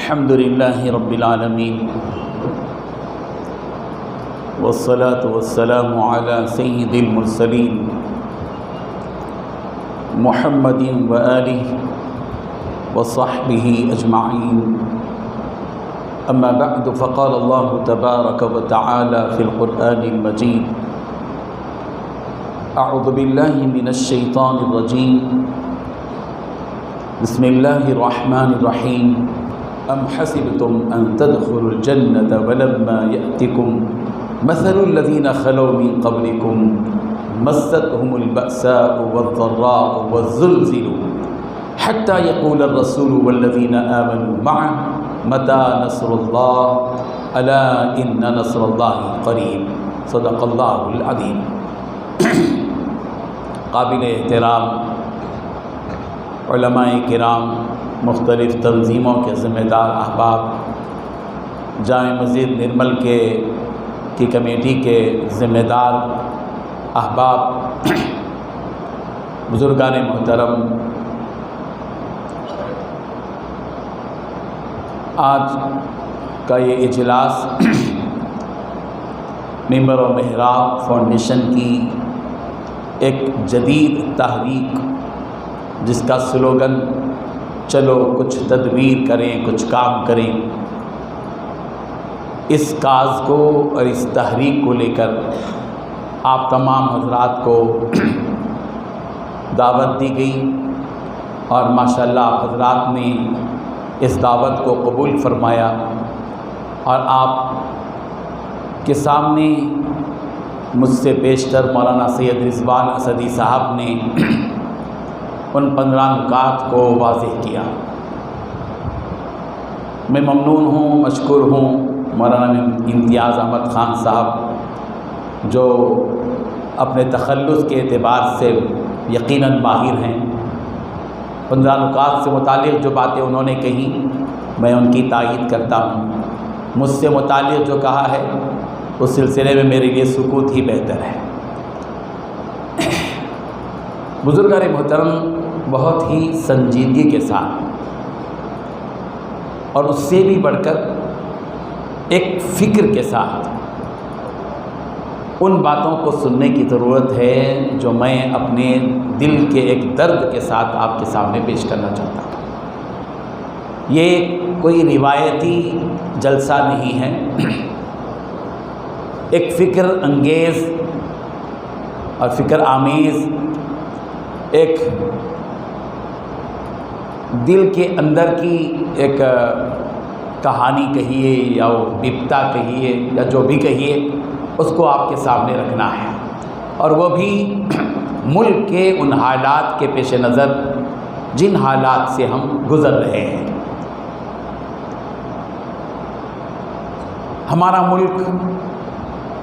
الحمد للہ رب العالمین والصلاة والسلام علی سید المرسلین محمد وآلہ وصحبہ اجمعین اما بعد فقال اللہ تبارک وتعالی فی القرآن المجید اعوذ باللہ من الشیطان الرجیم بسم اللہ الرحمن الرحیم ام حسبتم ان تدخلوا الجنة ولما يأتكم مثل الذين خلوا من قبلكم مستهم البأساء والضراء والزلزلوا حتى يقول الرسول والذين آمنوا معه متى نصر الله ألا إن نصر الله قريب صدق الله العظيم. قابل احترام علماء کرام، مختلف تنظیموں کے ذمہ دار احباب، جامع مسجد نرمل کی کمیٹی کے ذمہ دار احباب، بزرگان محترم، آج کا یہ اجلاس ممبر و محراب فاؤنڈیشن کی ایک جدید تحریک جس کا سلوگن چلو کچھ تدبیر کریں، کچھ کام کریں، اس کاز کو اور اس تحریک کو لے کر آپ تمام حضرات کو دعوت دی گئی اور ماشاءاللہ آپ حضرات نے اس دعوت کو قبول فرمایا اور آپ کے سامنے مجھ سے بیشتر مولانا سید رضوان اسدی صاحب نے ان 15 نکات کو واضح کیا. میں ممنون ہوں، مشکور ہوں مولانا امتیاز احمد خان صاحب جو اپنے تخلص کے اعتبار سے یقیناً ماہر ہیں. 15 نکات سے متعلق جو باتیں انہوں نے کہیں میں ان کی تائید کرتا ہوں. مجھ سے متعلق جو کہا ہے اس سلسلے میں میرے لیے سکوت ہی بہتر ہے. بزرگان محترم، بہت ہی سنجیدگی کے ساتھ اور اس سے بھی بڑھ کر ایک فکر کے ساتھ ان باتوں کو سننے کی ضرورت ہے جو میں اپنے دل کے ایک درد کے ساتھ آپ کے سامنے پیش کرنا چاہتا ہوں. یہ کوئی روایتی جلسہ نہیں ہے، ایک فکر انگیز اور فکر آمیز، ایک دل کے اندر کی ایک کہانی کہیے یا بپتا کہیے یا جو بھی کہیے، اس کو آپ کے سامنے رکھنا ہے اور وہ بھی ملک کے ان حالات کے پیش نظر جن حالات سے ہم گزر رہے ہیں. ہمارا ملک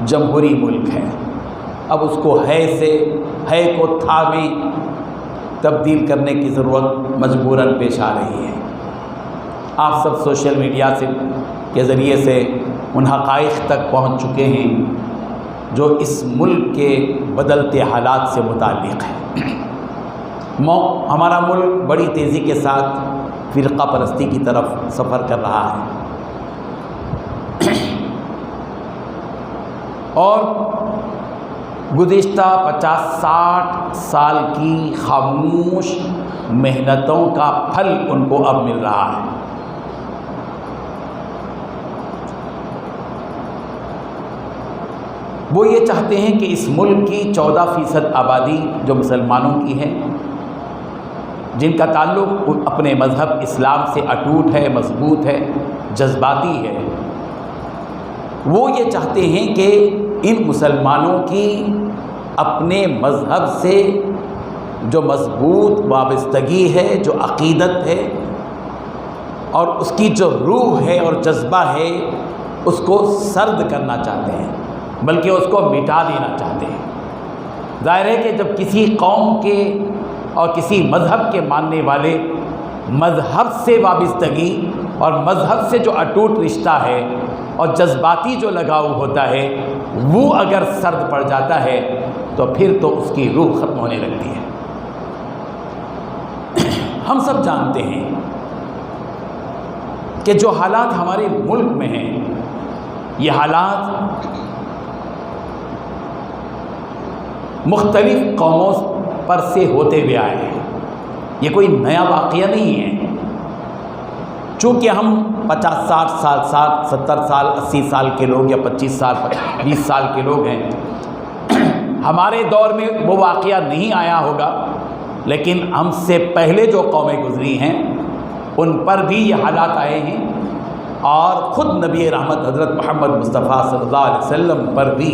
جمہوری ملک ہے. اب اس کو ہے کو تھا میں تبدیل کرنے کی ضرورت مجبوراً پیش آ رہی ہے. آپ سب سوشل میڈیا کے ذریعے سے ان حقائق تک پہنچ چکے ہیں جو اس ملک کے بدلتے حالات سے متعلق ہے. ہمارا ملک بڑی تیزی کے ساتھ فرقہ پرستی کی طرف سفر کر رہا ہے اور گزشتہ 50-60 سال کی خاموش محنتوں کا پھل ان کو اب مل رہا ہے. وہ یہ چاہتے ہیں کہ اس ملک کی 14% آبادی جو مسلمانوں کی ہے، جن کا تعلق اپنے مذہب اسلام سے اٹوٹ ہے، مضبوط ہے، جذباتی ہے، وہ یہ چاہتے ہیں کہ ان مسلمانوں کی اپنے مذہب سے جو مضبوط وابستگی ہے، جو عقیدت ہے اور اس کی جو روح ہے اور جذبہ ہے، اس کو سرد کرنا چاہتے ہیں، بلکہ اس کو مٹا دینا چاہتے ہیں. ظاہر ہے کہ جب کسی قوم کے اور کسی مذہب کے ماننے والے مذہب سے وابستگی اور مذہب سے جو اٹوٹ رشتہ ہے اور جذباتی جو لگاؤ ہوتا ہے وہ اگر سرد پڑ جاتا ہے تو پھر تو اس کی روح ختم ہونے لگتی ہے. ہم سب جانتے ہیں کہ جو حالات ہمارے ملک میں ہیں یہ حالات مختلف قوموں پر سے ہوتے ہوئے آئے ہیں، یہ کوئی نیا واقعہ نہیں ہے۔ چونکہ ہم 50-60 سال 70 سال 80 سال کے لوگ یا 25 سال 20 سال کے لوگ ہیں، ہمارے دور میں وہ واقعہ نہیں آیا ہوگا، لیکن ہم سے پہلے جو قومیں گزری ہیں ان پر بھی یہ حالات آئے ہیں، اور خود نبی رحمت حضرت محمد مصطفیٰ صلی اللہ علیہ وسلم پر بھی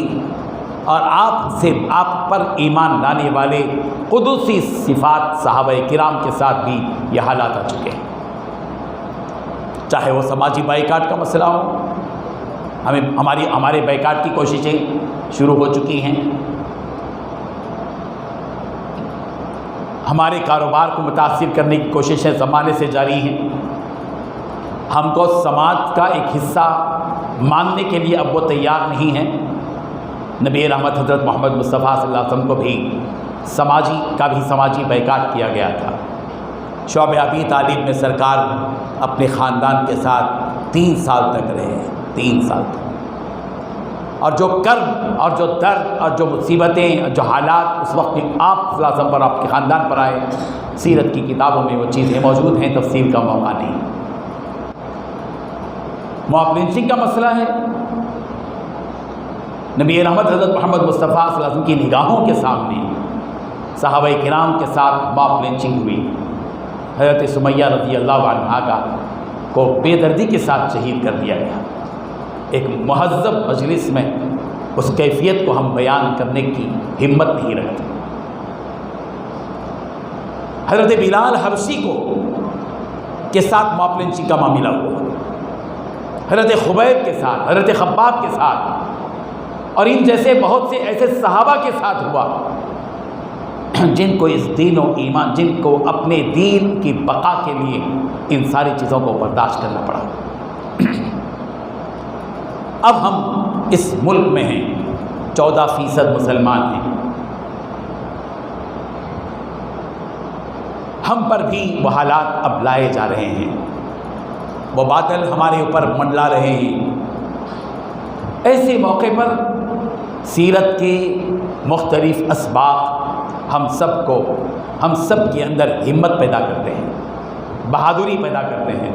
اور آپ پر ایمان لانے والے قدسی صفات صحابہ کرام کے ساتھ بھی یہ حالات آ چکے ہیں۔ چاہے وہ سماجی بائیکاٹ کا مسئلہ ہو، ہمارے بائیکاٹ کی کوششیں شروع ہو چکی ہیں، ہمارے کاروبار کو متاثر کرنے کی کوششیں زمانے سے جاری ہیں، ہم کو سماج کا ایک حصہ ماننے کے لیے اب وہ تیار نہیں ہیں۔ نبی رحمت حضرت محمد مصطفیٰ صلی اللہ علیہ وسلم کو بھی سماجی بائیکاٹ کیا گیا تھا۔ شعبہ ابی طالب میں سرکار اپنے خاندان کے ساتھ 3 سال تک رہے، 3 سال تک، اور جو کرب اور جو درد اور جو مصیبتیں اور جو حالات اس وقت آپ صلی اللہ علیہ وسلم پر آپ کے خاندان پر آئے، سیرت کی کتابوں میں وہ چیزیں موجود ہیں، تفصیل کا موقع نہیں۔ موب لنچنگ کا مسئلہ ہے، نبی رحمت حضرت محمد مصطفیٰ صلی اللہ علیہ وسلم کی نگاہوں کے سامنے صحابہ کرام کے ساتھ موب لنچنگ ہوئی۔ حضرت سمیہ رضی اللہ عنہا کو بے دردی کے ساتھ شہید کر دیا گیا۔ ایک مہذب مجلس میں اس کیفیت کو ہم بیان کرنے کی ہمت نہیں رکھتے۔ حضرت بلال حبشی کے ساتھ موب لنچنگ کا معاملہ ہوا، حضرت خبیب کے ساتھ، حضرت خباب کے ساتھ، اور ان جیسے بہت سے ایسے صحابہ کے ساتھ ہوا جن کو اس دین و ایمان، جن کو اپنے دین کی بقا کے لیے ان ساری چیزوں کو برداشت کرنا پڑا۔ اب ہم اس ملک میں ہیں، 14% مسلمان ہیں، ہم پر بھی وہ حالات اب لائے جا رہے ہیں، وہ بادل ہمارے اوپر منڈلا رہے ہیں۔ ایسے موقع پر سیرت کے مختلف اسباق ہم سب کے اندر ہمت پیدا کرتے ہیں، بہادری پیدا کرتے ہیں،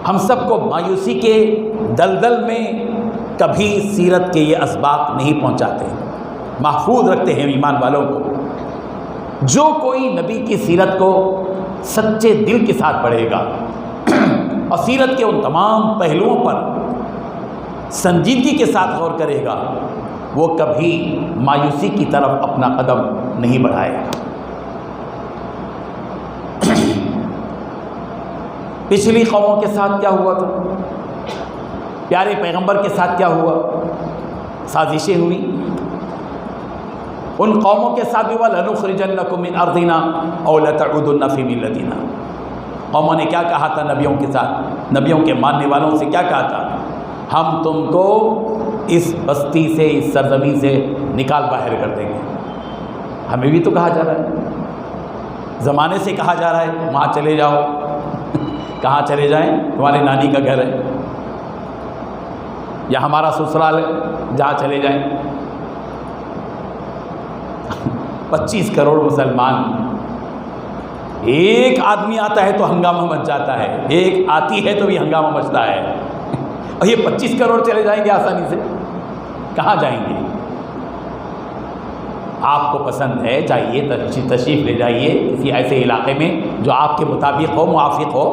ہم سب کو مایوسی کے دلدل میں کبھی سیرت کے یہ اسباق نہیں پہنچاتے، محفوظ رکھتے ہیں ایمان والوں کو۔ جو کوئی نبی کی سیرت کو سچے دل کے ساتھ پڑھے گا اور سیرت کے ان تمام پہلوؤں پر سنجیدگی کے ساتھ غور کرے گا، وہ کبھی مایوسی کی طرف اپنا قدم نہیں بڑھائے گا۔ پچھلی قوموں کے ساتھ کیا ہوا تھا، پیارے پیغمبر کے ساتھ کیا ہوا، سازشیں ہوئی، ان قوموں کے ساتھ بھی وَلَنُخْرِجَنَّكُم مِّنْ أَرْضِنَا أَوْ لَتَعُودُنَّ فِي مِلَّتِنَا۔ قوموں نے کیا کہا تھا نبیوں کے ساتھ، نبیوں کے ماننے والوں سے کیا کہا تھا، ہم تم کو اس بستی سے، اس سرزمین سے نکال باہر کر دیں گے۔ ہمیں بھی تو کہا جا رہا ہے، زمانے سے کہا جا رہا ہے وہاں چلے جاؤ۔ کہاں چلے جائیں؟ تمہارے نانی کا گھر ہے یا ہمارا سسرال ہے، جہاں چلے جائیں۔ 25 کروڑ مسلمان، ایک آدمی آتا ہے تو ہنگامہ مچ جاتا ہے، ایک آتی ہے تو بھی ہنگامہ مچتا ہے، اور یہ 25 کروڑ چلے جائیں گے آسانی سے؟ کہاں جائیں گے؟ آپ کو پسند ہے جائیے، تشریف لے جائیے کسی ایسے علاقے میں جو آپ کے مطابق ہو، موافق ہو،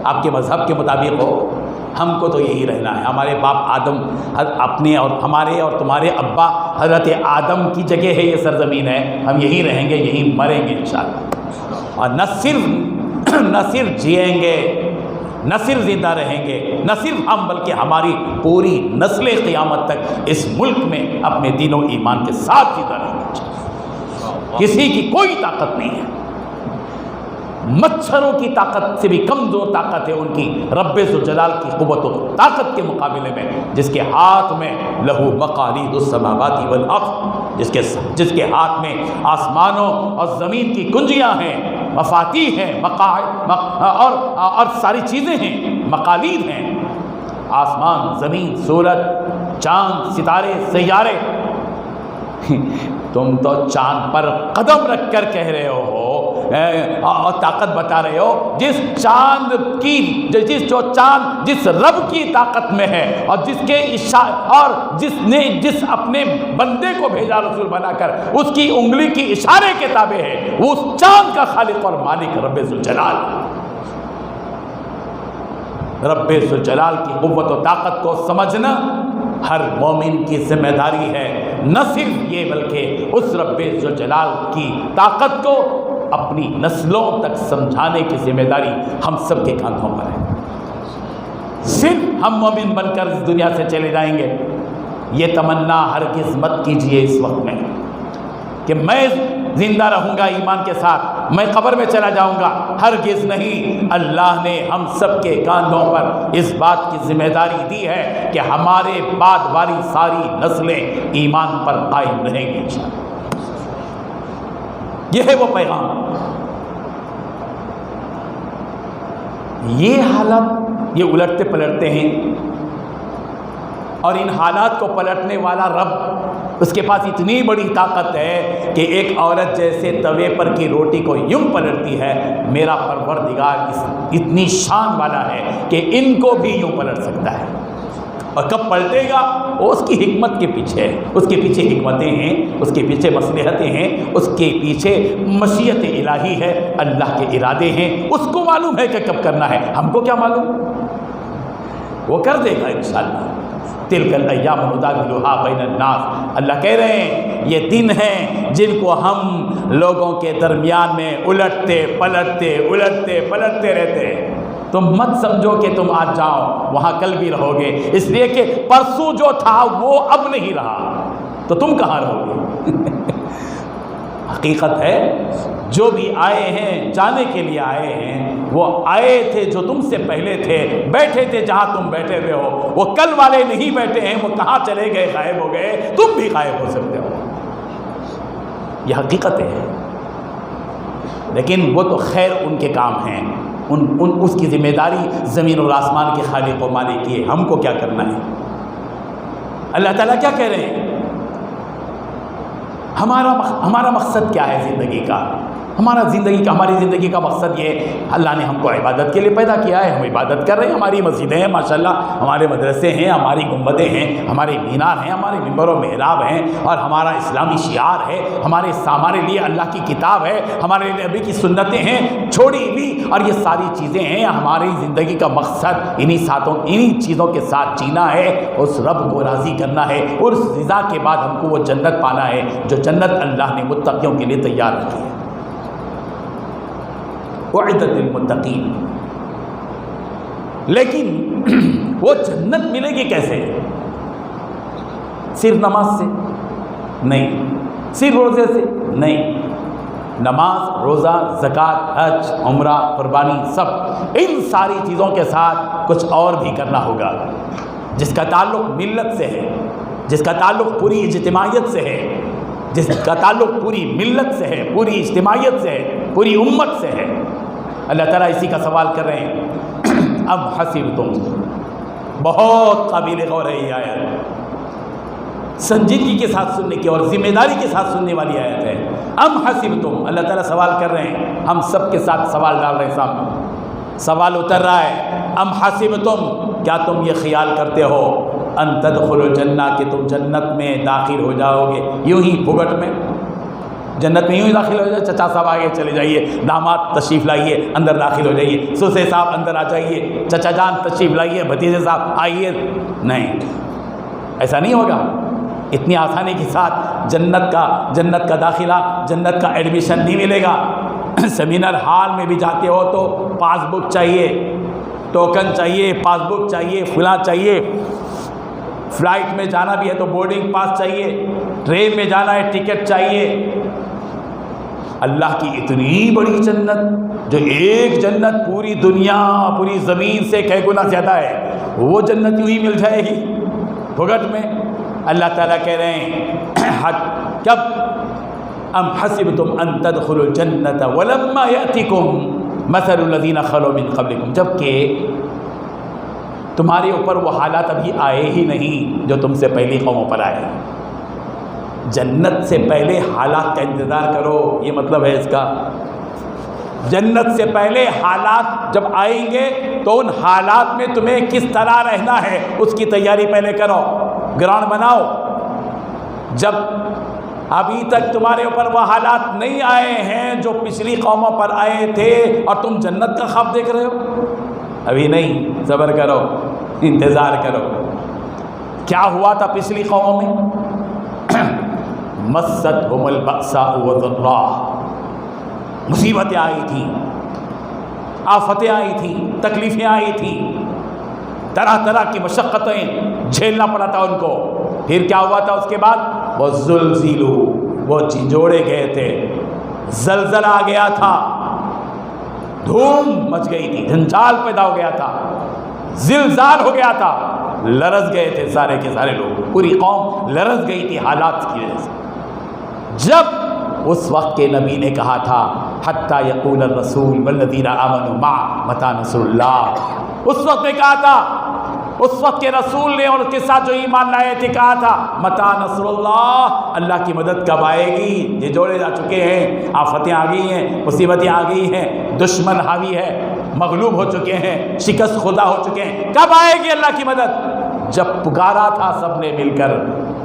آپ کے مذہب کے مطابق ہو۔ ہم کو تو یہی رہنا ہے، ہمارے باپ آدم اپنے اور ہمارے اور تمہارے ابا حضرت آدم کی جگہ ہے، یہ سرزمین ہے، ہم یہی رہیں گے، یہی مریں گے انشاءاللہ۔ اور نہ صرف جئیں گے، نہ صرف زندہ رہیں گے، نہ صرف ہم بلکہ ہماری پوری نسل قیامت تک اس ملک میں اپنے دین و ایمان کے ساتھ زندہ رہیں گے۔ کسی کی کوئی طاقت نہیں ہے، مچھروں کی طاقت سے بھی کمزور طاقت ہے ان کی رب ذوالجلال کی قوت و طاقت کے مقابلے میں، جس کے ہاتھ میں لہو مقالید السماوات والارض، جس کے ہاتھ میں آسمانوں اور زمین کی کنجیاں ہیں، مفاتیح ہیں، اور ساری چیزیں ہیں، مقالید ہیں، آسمان، زمین، سورج، چاند، ستارے، سیارے. تم تو چاند پر قدم رکھ کر کہہ رہے ہو اور طاقت بتا رہے ہو. جس چاند کی جو چاند جس رب کی طاقت میں ہے اور جس اپنے بندے کو بھیجا رسول بنا کر اس کی انگلی کی اشارے کے تابع ہے، وہ اس چاند کا خالق اور مالک رب ذوالجلال. رب ذوالجلال کی قوت و طاقت کو سمجھنا ہر مومن کی ذمہ داری ہے. نہ صرف یہ بلکہ اس رب ذوالجلال کی طاقت کو اپنی نسلوں تک سمجھانے کی ذمہ داری ہم سب کے کاندھوں پر ہے. صرف ہم مومن بن کر اس دنیا سے چلے جائیں گے، یہ تمنا ہرگز مت کیجئے اس وقت میں کہ میں زندہ رہوں گا ایمان کے ساتھ، میں قبر میں چلا جاؤں گا. ہرگز نہیں. اللہ نے ہم سب کے کاندھوں پر اس بات کی ذمہ داری دی ہے کہ ہمارے بعد والی ساری نسلیں ایمان پر قائم رہیں گی انشاءاللہ. یہ ہے وہ پیغام. یہ حالات یہ الٹتے پلٹتے ہیں، اور ان حالات کو پلٹنے والا رب، اس کے پاس اتنی بڑی طاقت ہے کہ ایک عورت جیسے توے پر کی روٹی کو یوں پلٹتی ہے، میرا پروردگار اتنی شان والا ہے کہ ان کو بھی یوں پلٹ سکتا ہے. اور کب پلٹے گا وہ اس کی حکمت کے پیچھے ہے. اس کے پیچھے حکمتیں ہیں، اس کے پیچھے مصلحتیں ہیں، اس کے پیچھے مشیت الہی ہے، اللہ کے ارادے ہیں. اس کو معلوم ہے کہ کب کرنا ہے، ہم کو کیا معلوم؟ وہ کر دے گا انشاءاللہ. تلک الایام نداولها بین الناس. اللہ کہہ رہے ہیں یہ دن ہیں جن کو ہم لوگوں کے درمیان میں الٹتے پلٹتے رہتے ہیں. تم مت سمجھو کہ تم آج جاؤ وہاں کل بھی رہو گے، اس لیے کہ پرسوں جو تھا وہ اب نہیں رہا، تو تم کہاں رہو گے؟ حقیقت ہے جو بھی آئے ہیں جانے کے لیے آئے ہیں، وہ آئے تھے جو تم سے پہلے تھے، بیٹھے تھے جہاں تم بیٹھے ہوئے ہو. وہ کل والے نہیں بیٹھے ہیں، وہ کہاں چلے گئے، غائب ہو گئے، تم بھی غائب ہو سکتے ہو. یہ حقیقت ہے. لیکن وہ تو خیر ان کے کام ہیں، اس کی ذمہ داری زمین اور آسمان کے خالق و مالک کی ہے. ہم کو کیا کرنا ہے؟ اللہ تعالیٰ کیا کہہ رہے ہیں؟ ہمارا مقصد کیا ہے زندگی کا؟ ہماری زندگی کا مقصد یہ اللہ نے ہم کو عبادت کے لیے پیدا کیا ہے. ہم عبادت کر رہے ہیں. ہماری مسجدیں ہیں ماشاءاللہ، ہمارے مدرسے ہیں، ہماری گنبدیں ہیں، ہمارے مینار ہیں، ہمارے ممبر و محراب ہیں، اور ہمارا اسلامی شعار ہے. ہمارے لیے اللہ کی کتاب ہے، ہمارے لیے نبی کی سنتیں ہیں چھوڑی ہوئی، اور یہ ساری چیزیں ہیں. ہماری زندگی کا مقصد انہی چیزوں کے ساتھ جینا ہے، اس رب کو راضی کرنا ہے، اور اس رضا کے بعد ہم کو وہ جنت پانا ہے جو جنت اللہ نے متقیوں کے لیے تیار رکھی ہے. وعدت للمتقین. لیکن وہ جنت ملے گی کیسے؟ صرف نماز سے نہیں، صرف روزے سے نہیں. نماز، روزہ، زکوٰۃ، حج، عمرہ، قربانی، سب ان ساری چیزوں کے ساتھ کچھ اور بھی کرنا ہوگا جس کا تعلق ملت سے ہے، جس کا تعلق پوری اجتماعیت سے ہے، جس کا تعلق پوری ملت سے ہے، پوری اجتماعیت سے ہے، پوری امت سے ہے. اللہ تعالیٰ اسی کا سوال کر رہے ہیں. اب حسبتم، بہت قابل غور ہے یہ آیت، سنجیدگی کے ساتھ سننے کی اور ذمہ داری کے ساتھ سننے والی آیت ہے. ام حسبتم، اللہ تعالیٰ سوال کر رہے ہیں، ہم سب کے ساتھ سوال ڈال رہے ہیں سامنے. سوال اتر رہا ہے، ام حسبتم، کیا تم یہ خیال کرتے ہو ان تدخلوا الجنہ، کہ تم جنت میں داخل ہو جاؤ گے یوں ہی پھگٹ میں؟ جنت میں یوں ہی داخل ہو جائے، چچا صاحب آگے چلے جائیے، داماد تشریف لائیے اندر داخل ہو جائیے، سسے صاحب اندر آ جائیے، چچا جان تشریف لائیے، بھتیجے صاحب آئیے. نہیں، ایسا نہیں ہوگا. اتنی آسانی کے ساتھ جنت کا داخلہ، جنت کا ایڈمیشن نہیں ملے گا. سیمینر ہال میں بھی جاتے ہو تو پاس بک چاہیے، ٹوکن چاہیے، پاس بک چاہیے، فلاں چاہیے. فلائٹ میں جانا بھی ہے تو بورڈنگ پاس چاہیے، ٹرین میں جانا ہے ٹکٹ چاہیے. اللہ کی اتنی بڑی جنت، جو ایک جنت پوری دنیا پوری زمین سے کئی گنا زیادہ ہے، وہ جنت یوں ہی مل جائے گی پھگٹ میں. اللہ تعالیٰ کہہ رہے ہیں کب؟ ام حسبتم ان تدخلوا الجنة ولما يأتكم مثل الذين خلوا من قبلكم، جبکہ تمہارے اوپر وہ حالات ابھی آئے ہی نہیں جو تم سے پہلی قوموں پر آئے. جنت سے پہلے حالات کا انتظار کرو، یہ مطلب ہے اس کا. جنت سے پہلے حالات جب آئیں گے تو ان حالات میں تمہیں کس طرح رہنا ہے اس کی تیاری پہلے کرو، گراؤنڈ بناؤ. جب ابھی تک تمہارے اوپر وہ حالات نہیں آئے ہیں جو پچھلی قوموں پر آئے تھے اور تم جنت کا خواب دیکھ رہے ہو، ابھی نہیں. صبر کرو، انتظار کرو. کیا ہوا تھا پچھلی قوموں میں؟ مستہم البأساء والضراء، مصیبتیں آئی تھیں، آفتیں آئی تھیں، تکلیفیں آئی تھیں، طرح طرح کی مشقتیں جھیلنا پڑا تھا ان کو. پھر کیا ہوا تھا اس کے بعد؟ وَزُلْزِلُوا، وہ جھنجھوڑے گئے تھے، زلزلہ آ گیا تھا، دھوم مچ گئی تھی، جھنجال پیدا ہو گیا تھا، زلزال ہو گیا تھا، لرز گئے تھے سارے کے سارے لوگ، پوری قوم لرز گئی تھی حالات کی وجہ سے. جب اس وقت کے نبی نے کہا تھا حتیٰ یقول الرسول والذین آمنوا معہ متی نصر اللہ، اس وقت میں کہا تھا، اس وقت کے رسول نے اور اس کے ساتھ جو ایمان لائے تھے کہا تھا متی نصر اللہ، اللہ کی مدد کب آئے گی؟ یہ جوڑے جا چکے ہیں، آفتیں آ گئی ہیں، مصیبتیں آ گئی ہیں، دشمن حاوی ہے، مغلوب ہو چکے ہیں، شکست خدا ہو چکے ہیں، کب آئے گی اللہ کی مدد؟ جب پکارا تھا سب نے مل کر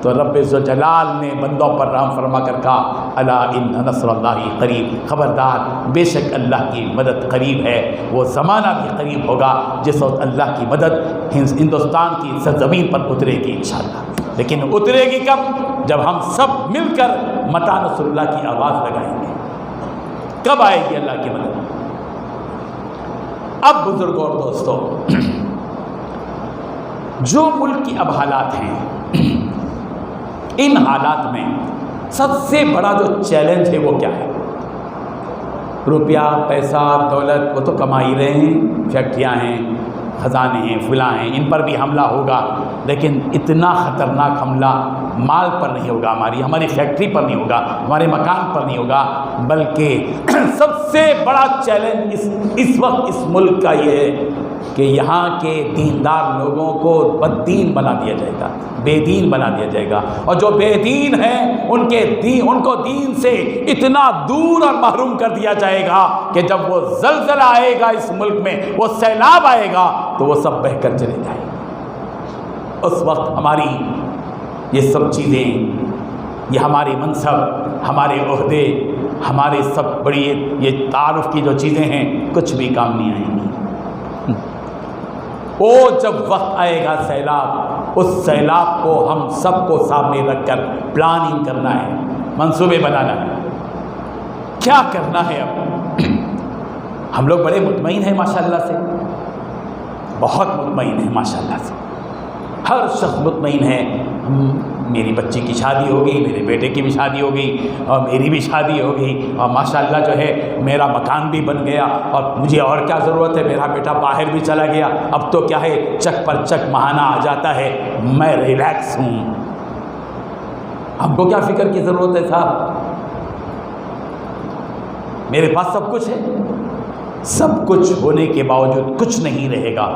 تو رب ذوالجلال نے بندوں پر رحم فرما کر کہا الا ان نصر اللہ قریب، خبردار بے شک اللہ کی مدد قریب ہے. وہ زمانہ بھی قریب ہوگا جس وقت اللہ کی مدد ہندوستان کی سرزمین پر اترے گی انشاءاللہ. لیکن اترے گی کب؟ جب ہم سب مل کر متی نصر اللہ کی آواز لگائیں گے. کب آئے گی اللہ کی مدد؟ اب بزرگوں اور دوستوں، جو ملک کی اب حالات ہیں، ان حالات میں سب سے بڑا جو چیلنج ہے وہ کیا ہے؟ روپیہ، پیسہ، دولت وہ تو کما ہی رہے ہیں، فیکٹریاں ہیں، خزانے ہیں، فلاں ہیں، ان پر بھی حملہ ہوگا، لیکن اتنا خطرناک حملہ مال پر نہیں ہوگا، ہماری فیکٹری پر نہیں ہوگا، ہمارے مکان پر نہیں ہوگا، بلکہ سب سے بڑا چیلنج اس وقت اس ملک کا یہ ہے کہ یہاں کے دیندار لوگوں کو بد دین بنا دیا جائے گا، بے دین بنا دیا جائے گا. اور جو بے دین ہیں ان کو دین سے اتنا دور اور محروم کر دیا جائے گا کہ جب وہ زلزلہ آئے گا اس ملک میں، وہ سیلاب آئے گا تو وہ سب بہہ کر چلے جائیں گے. اس وقت ہماری یہ سب چیزیں، یہ ہمارے منصب، ہمارے عہدے، ہمارے سب بڑی یہ تعارف کی جو چیزیں ہیں کچھ بھی کام نہیں آئیں گی. وہ جب وقت آئے گا سیلاب، اس سیلاب کو ہم سب کو سامنے رکھ کر پلاننگ کرنا ہے، منصوبے بنانا ہے. کیا کرنا ہے اب؟ ہم لوگ بڑے مطمئن ہیں ماشاءاللہ سے، بہت مطمئن ہیں ماشاءاللہ سے، ہر شخص مطمئن ہے. میری بچی کی شادی ہو گئی، میرے بیٹے کی بھی شادی ہو گئی، اور میری بھی شادی ہو گئی، اور ماشاءاللہ جو ہے میرا مکان بھی بن گیا، اور مجھے اور کیا ضرورت ہے؟ میرا بیٹا باہر بھی چلا گیا، اب تو کیا ہے چک پر چک ماہانہ آ جاتا ہے، میں ریلیکس ہوں. ہم کو کیا فکر کی ضرورت ہے صاحب؟ میرے پاس سب کچھ ہے. سب کچھ ہونے کے باوجود کچھ نہیں رہے گا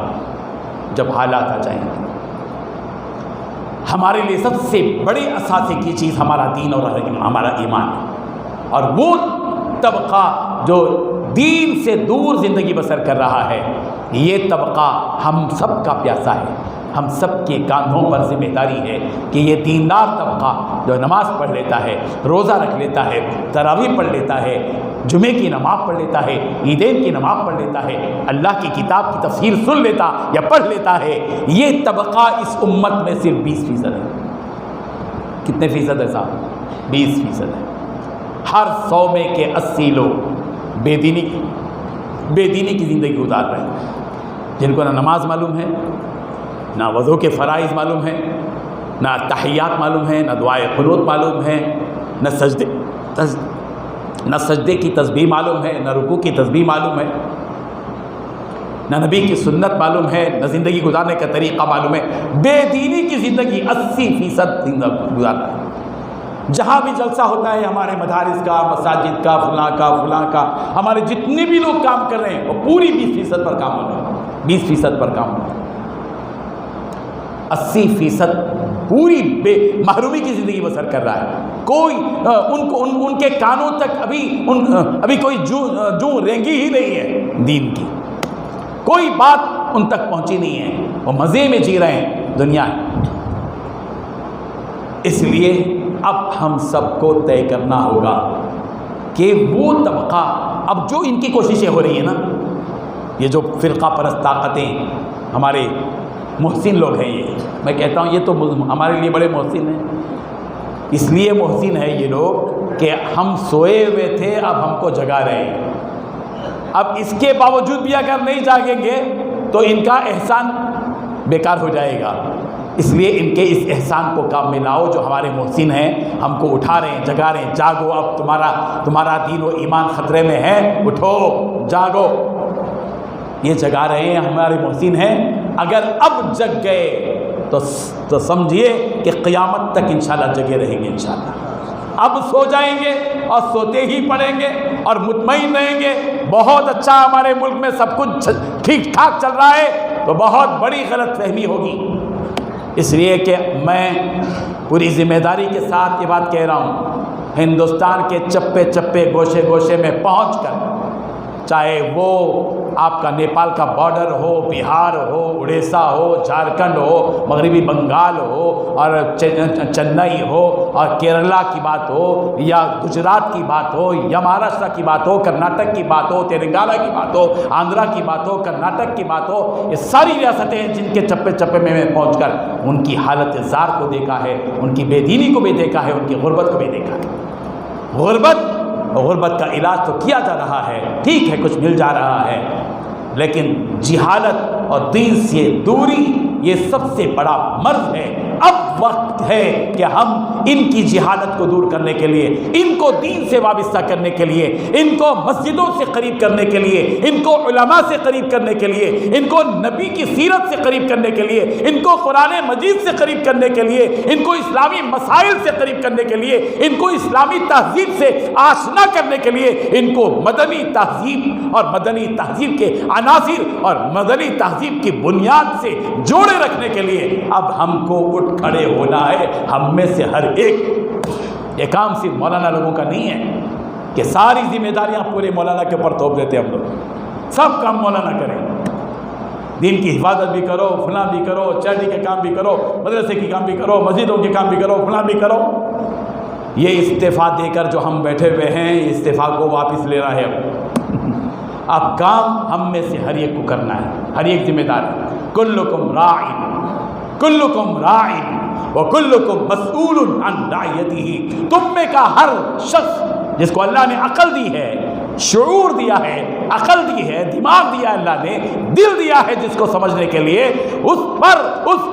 جب حالات آ جائیں گے. ہمارے لیے سب سے بڑی اثاثے کی چیز ہمارا دین اور ہمارا ایمان ہے، اور وہ طبقہ جو دین سے دور زندگی بسر کر رہا ہے، یہ طبقہ ہم سب کا پیاسا ہے. ہم سب کے کاندھوں پر ذمہ داری ہے کہ یہ دیندار طبقہ جو نماز پڑھ لیتا ہے، روزہ رکھ لیتا ہے، تراویح پڑھ لیتا ہے، جمعے کی نماز پڑھ لیتا ہے، عیدین کی نماز پڑھ لیتا ہے، اللہ کی کتاب کی تفسیر سن لیتا یا پڑھ لیتا ہے، یہ طبقہ اس امت میں صرف 20% ہے. کتنے فیصد ہے صاحب؟ 20% ہے. ہر 100 میں کے 80 لوگ بے دینی کی زندگی گزار رہے ہیں، جن کو نہ نماز معلوم ہے، نہ وضو کے فرائض معلوم ہے، نہ تحیات معلوم ہے، نہ دعائے قنوت معلوم ہے، نہ سجدے کی تسبیح معلوم ہے، نہ رکوع کی تسبیح معلوم ہے، نہ نبی کی سنت معلوم ہے، نہ زندگی گزارنے کا طریقہ معلوم ہے. بے دینی کی زندگی 80% گزارتا ہے. جہاں بھی جلسہ ہوتا ہے ہمارے مدارس کا، مساجد کا، فلاں کا، ہمارے جتنے بھی لوگ کام کر رہے ہیں وہ پوری 20% پر کام ہو رہا ہے، 20% پر کام ہو رہا ہے. 80% پوری بے محرومی کی زندگی بسر کر رہا ہے. کوئی ان کے کانوں تک ابھی کوئی جو رینگی ہی نہیں ہے دین کی, کوئی بات ان تک پہنچی نہیں ہے, وہ مزے میں جی رہے ہیں دنیا. اس لیے اب ہم سب کو طے کرنا ہوگا کہ وہ طبقہ, اب جو ان کی کوششیں ہو رہی ہیں نا, یہ جو فرقہ پرست طاقتیں, ہمارے محسن لوگ ہیں, یہ میں کہتا ہوں یہ تو ہمارے لیے بڑے محسن ہیں. اس لیے محسن ہے یہ لوگ کہ ہم سوئے ہوئے تھے, اب ہم کو جگا رہے ہیں. اب اس کے باوجود بھی اگر نہیں جاگیں گے تو ان کا احسان بیکار ہو جائے گا. اس لیے ان کے اس احسان کو کام میں لاؤ. جو ہمارے محسن ہیں ہم کو اٹھا رہے ہیں, جگا رہے ہیں, جاگو, اب تمہارا دین و ایمان خطرے میں ہے, اٹھو, جاگو. یہ جگا رہے ہیں, ہمارے محسن ہیں. اگر اب جگ گئے تو سمجھیے کہ قیامت تک انشاءاللہ جگے رہیں گے انشاءاللہ. اب سو جائیں گے اور سوتے ہی پڑیں گے اور مطمئن رہیں گے بہت اچھا ہمارے ملک میں سب کچھ ٹھیک ٹھاک چل رہا ہے, تو بہت بڑی غلط فہمی ہوگی. اس لیے کہ میں پوری ذمہ داری کے ساتھ یہ بات کہہ رہا ہوں, ہندوستان کے چپے چپے گوشے گوشے میں پہنچ کر, چاہے وہ آپ کا نیپال کا بارڈر ہو, بہار ہو, اڑیسہ ہو, جھارکھنڈ ہو, مغربی بنگال ہو, اور چنئی ہو, اور کیرلا کی بات ہو, یا گجرات کی بات ہو, یا مہاراشٹر کی بات ہو, کرناٹک کی بات ہو, تلنگانہ کی بات ہو, آندھرا کی بات ہو, کرناٹک کی بات ہو, یہ ساری ریاستیں ہیں جن کے چپے چپے میں پہنچ کر ان کی حالت زار کو دیکھا ہے, ان کی بے دینی کو بھی دیکھا ہے, ان کی غربت کو بھی دیکھا ہے. غربت کا علاج تو کیا جا رہا ہے, ٹھیک ہے کچھ مل جا رہا ہے, لیکن جہالت اور دین سے دوری یہ سب سے بڑا مرض ہے. اب وقت ہے کہ ہم ان کی جہالت کو دور کرنے کے لیے, ان کو دین سے وابستہ کرنے کے لیے, ان کو مسجدوں سے قریب کرنے کے لیے, ان کو علماء سے قریب کرنے کے لیے, ان کو نبی کی سیرت سے قریب کرنے کے لیے, ان کو قرآن مجید سے قریب کرنے کے لیے, ان کو اسلامی مسائل سے قریب کرنے کے لیے, ان کو اسلامی تہذیب سے آشنا کرنے کے لیے, ان کو مدنی تہذیب اور مدنی تہذیب کے عناصر اور مدنی تہذیب کی بنیاد سے جوڑے رکھنے کے لیے اب ہم کو اٹھ کھڑے ہونا ہے. ہم میں سے ہر ایک, یہ کام صرف مولانا لوگوں کا نہیں ہے کہ ساری ذمہ داریاں پورے مولانا کے اوپر تھوپ دیتے ہم لوگ. سب کام مولانا کریں, دین کی حفاظت بھی کرو, فلاں بھی کرو, چیریٹی کے کام بھی کرو, مدرسے کے کام بھی کرو, مسجدوں کے کام بھی کرو, فلاں بھی کرو. یہ استعفیٰ دے کر جو ہم بیٹھے ہوئے ہیں, استعفیٰ کو واپس لینا ہے. اب کام ہم میں سے ہر ایک کو کرنا ہے, ہر ایک ذمہ دار ہے. کلکم راعٍ کلکم راعٍ وکلکم مسئول عن رعیتہ. تم میں کا ہر شخص جس کو اللہ نے عقل دی ہے, شعور دیا ہے, عقل دی ہے, دماغ دیا ہے, اللہ نے دل دیا ہے جس کو سمجھنے کے لیے, اس پر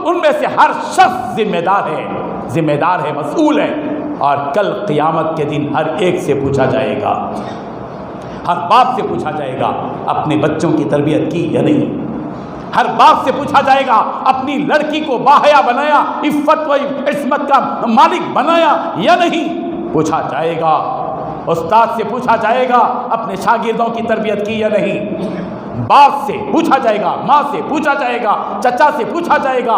ان میں سے ہر شخص ذمہ دار ہے, مسئول ہے. اور کل قیامت کے دن ہر ایک سے پوچھا جائے گا, ہر باپ سے پوچھا جائے گا اپنے بچوں کی تربیت کی یا نہیں. ہر باپ سے پوچھا جائے گا اپنی لڑکی کو باحیا بنایا, عفت و عصمت کا مالک بنایا یا نہیں. پوچھا جائے گا. استاد سے پوچھا جائے گا اپنے شاگردوں کی تربیت کی یا نہیں. باپ سے پوچھا جائے گا, ماں سے پوچھا جائے گا, چچا سے پوچھا جائے گا,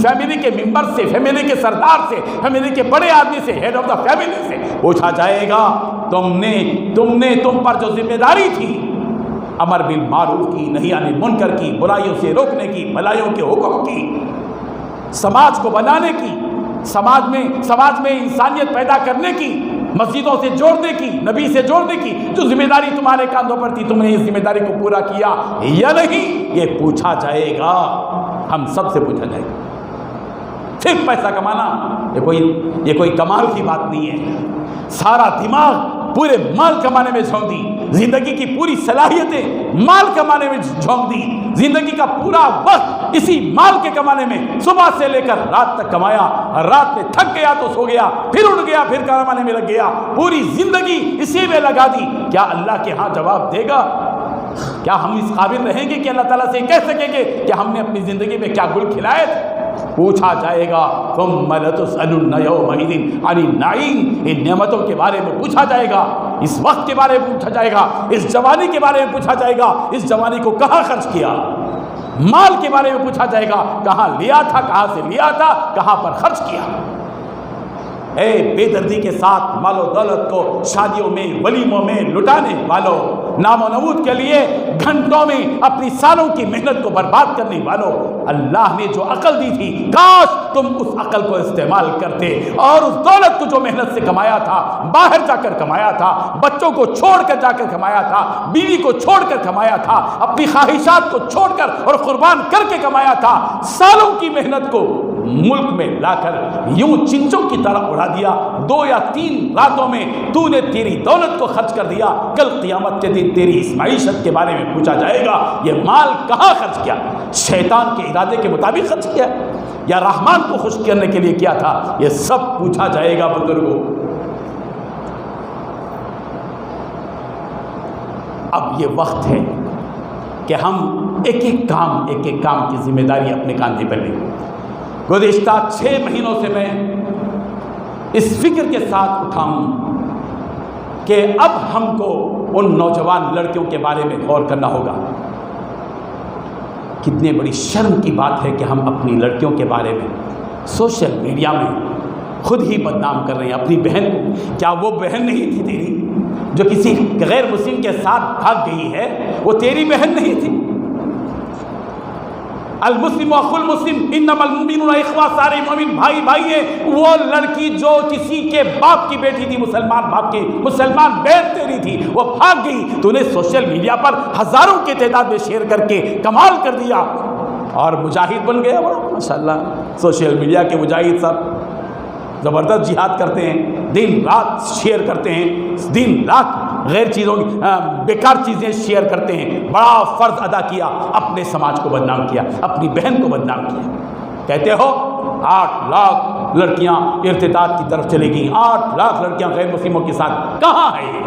فیملی کے ممبر سے, فیملی کے سردار سے, فیملی کے بڑے آدمی سے, ہیڈ آف دا فیملی سے پوچھا جائے گا تم پر جو ذمہ داری تھی امر بالمعروف کی, نہی عن المنکر کی, برائیوں سے روکنے کی, بھلائیوں کے حکم کی, سماج کو بنانے کی, سماج میں انسانیت پیدا کرنے کی, مسجدوں سے جوڑنے کی, نبی سے جوڑنے کی جو ذمہ داری تمہارے کاندھوں پر تھی, تم نے اس ذمہ داری کو پورا کیا یا نہیں, یہ پوچھا جائے گا. ہم سب سے پوچھا جائے گا. صرف پیسہ کمانا یہ کوئی کمال کی بات نہیں ہے. سارا دماغ پورے مال کمانے میں جھونک دی, زندگی کی پوری صلاحیتیں مال کمانے میں جھونک دی, زندگی کا پورا وقت اسی مال کے کمانے میں, صبح سے لے کر رات تک کمایا, رات میں تھک گیا تو سو گیا, پھر اٹھ گیا, پھر کمانے میں لگ گیا, پوری زندگی اسی میں لگا دی. کیا اللہ کے ہاں جواب دے گا؟ کیا ہم اس قابل رہیں گے کہ اللہ تعالیٰ سے کہہ سکیں گے کہ ہم نے اپنی زندگی میں کیا گل کھلائے تھے؟ پوچھا جائے گا. ثم لتسألن یومئذ عن النعیم. ان نعمتوں کے بارے میں پوچھا جائے گا, اس وقت کے بارے میں پوچھا جائے گا, اس جوانی کے بارے میں پوچھا جائے گا, اس جوانی کو کہاں خرچ کیا, مال کے بارے میں پوچھا جائے گا، کہاں لیا تھا، کہاں سے لیا تھا، کہاں پر خرچ کیا۔ اے بے دردی کے ساتھ مال و دولت کو شادیوں میں، ولیموں میں لٹانے والوں، نام و نمود کے لیے گھنٹوں میں اپنی سالوں کی محنت کو برباد کرنے والوں، اللہ نے جو عقل دی تھی کاش تم اس عقل کو استعمال کرتے اور اس دولت کو جو محنت سے کمایا تھا، باہر جا کر کمایا تھا، بچوں کو چھوڑ کر جا کر کمایا تھا، بیوی کو چھوڑ کر کمایا تھا، اپنی خواہشات کو چھوڑ کر اور قربان کر کے کمایا تھا، سالوں کی محنت کو ملک میں لا کر یوں چنچوں کی طرح اڑا دیا، 2 یا 3 راتوں میں تو نے تیری دولت کو خرچ کر دیا، کل قیامت کے دن تیری اس معیشت کے بارے میں پوچھا جائے گا یہ مال کہاں خرچ کیا، شیطان کے ارادے کے مطابق خرچ کیا یا رحمان کو خوش کرنے کے لیے کیا تھا، یہ سب پوچھا جائے گا بزرگوں۔ اب یہ وقت ہے کہ ہم ایک ایک کام کی ذمہ داری اپنے کاندھے پر لیں۔ گزشتہ 6 مہینوں سے میں اس فکر کے ساتھ اٹھاؤں کہ اب ہم کو ان نوجوان لڑکیوں کے بارے میں غور کرنا ہوگا۔ کتنے بڑی شرم کی بات ہے کہ ہم اپنی لڑکیوں کے بارے میں سوشل میڈیا میں خود ہی بدنام کر رہے ہیں اپنی بہن کو۔ کیا وہ بہن نہیں تھی تیری جو کسی غیر مسلم کے ساتھ بھاگ گئی ہے؟ وہ تیری بہن نہیں تھی؟ المسلم اخو المسلم انما المؤمنون اخوہ، سارے مومن بھائی بھائی ہیں۔ وہ لڑکی جو کسی کے باپ کی بیٹی تھی، مسلمان باپ کی، مسلمان بہن تیری تھی، وہ بھاگ گئی، تو نے سوشل میڈیا پر ہزاروں کی تعداد میں شیئر کر کے کمال کر دیا اور مجاہد بن گیا۔ بڑا ماشاءاللہ سوشل میڈیا کے مجاہد سب زبردست جہاد کرتے ہیں، دن رات شیئر کرتے ہیں، دن رات غیر چیزوں بیکار چیزیں شیئر کرتے ہیں۔ بڑا فرض ادا کیا، اپنے سماج کو بدنام کیا، اپنی بہن کو بدنام کیا۔ کہتے ہو 8 لاکھ لڑکیاں ارتداد کی طرف چلے گئیں، 8 لاکھ لڑکیاں غیر مسلموں کے ساتھ، کہاں ہے یہ؟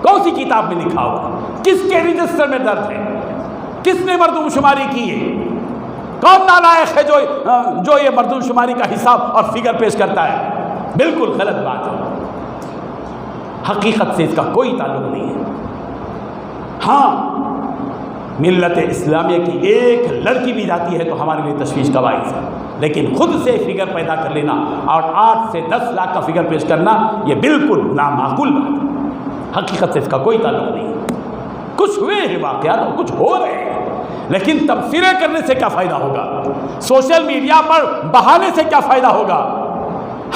کون سی کتاب میں لکھا ہوا؟ کس کے رجسٹر میں درج ہے؟ کس نے مردم شماری کی ہے؟ کون نالائق ہے جو یہ مردم شماری کا حساب اور فگر پیش کرتا ہے؟ بالکل غلط بات ہے، حقیقت سے اس کا کوئی تعلق نہیں ہے۔ ہاں، ملت اسلامیہ کی ایک لڑکی بھی جاتی ہے تو ہمارے لیے تشویش کا باعث ہے، لیکن خود سے فگر پیدا کر لینا اور 8 سے 10 لاکھ کا فگر پیش کرنا یہ بالکل نامعقول بات ہے۔ حقیقت سے اس کا کوئی تعلق نہیں ہے۔ کچھ ہوئے ہیں واقعات اور کچھ ہو رہے ہیں، لیکن تبصرے کرنے سے کیا فائدہ ہوگا؟ سوشل میڈیا پر بہانے سے کیا فائدہ ہوگا؟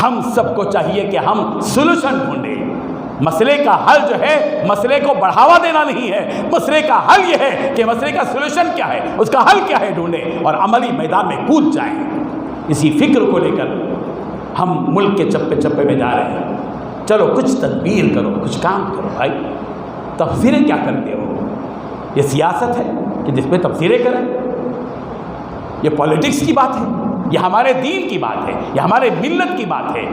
ہم سب کو چاہیے کہ ہم سولوشن ڈھونڈیں۔ مسئلے کا حل جو ہے مسئلے کو بڑھاوا دینا نہیں ہے، مسئلے کا حل یہ ہے کہ مسئلے کا سولوشن کیا ہے، اس کا حل کیا ہے ڈھونڈیں اور عملی میدان میں کود جائیں۔ اسی فکر کو لے کر ہم ملک کے چپے چپے میں جا رہے ہیں۔ چلو کچھ تدبیر کرو، کچھ کام کرو بھائی، تبصرے کیا کرتے ہو؟ یہ سیاست ہے کہ جس پہ تبصرے کریں؟ یہ پولیٹکس کی بات ہے، یہ ہمارے دین کی بات ہے، یہ ہمارے ملت کی بات ہے،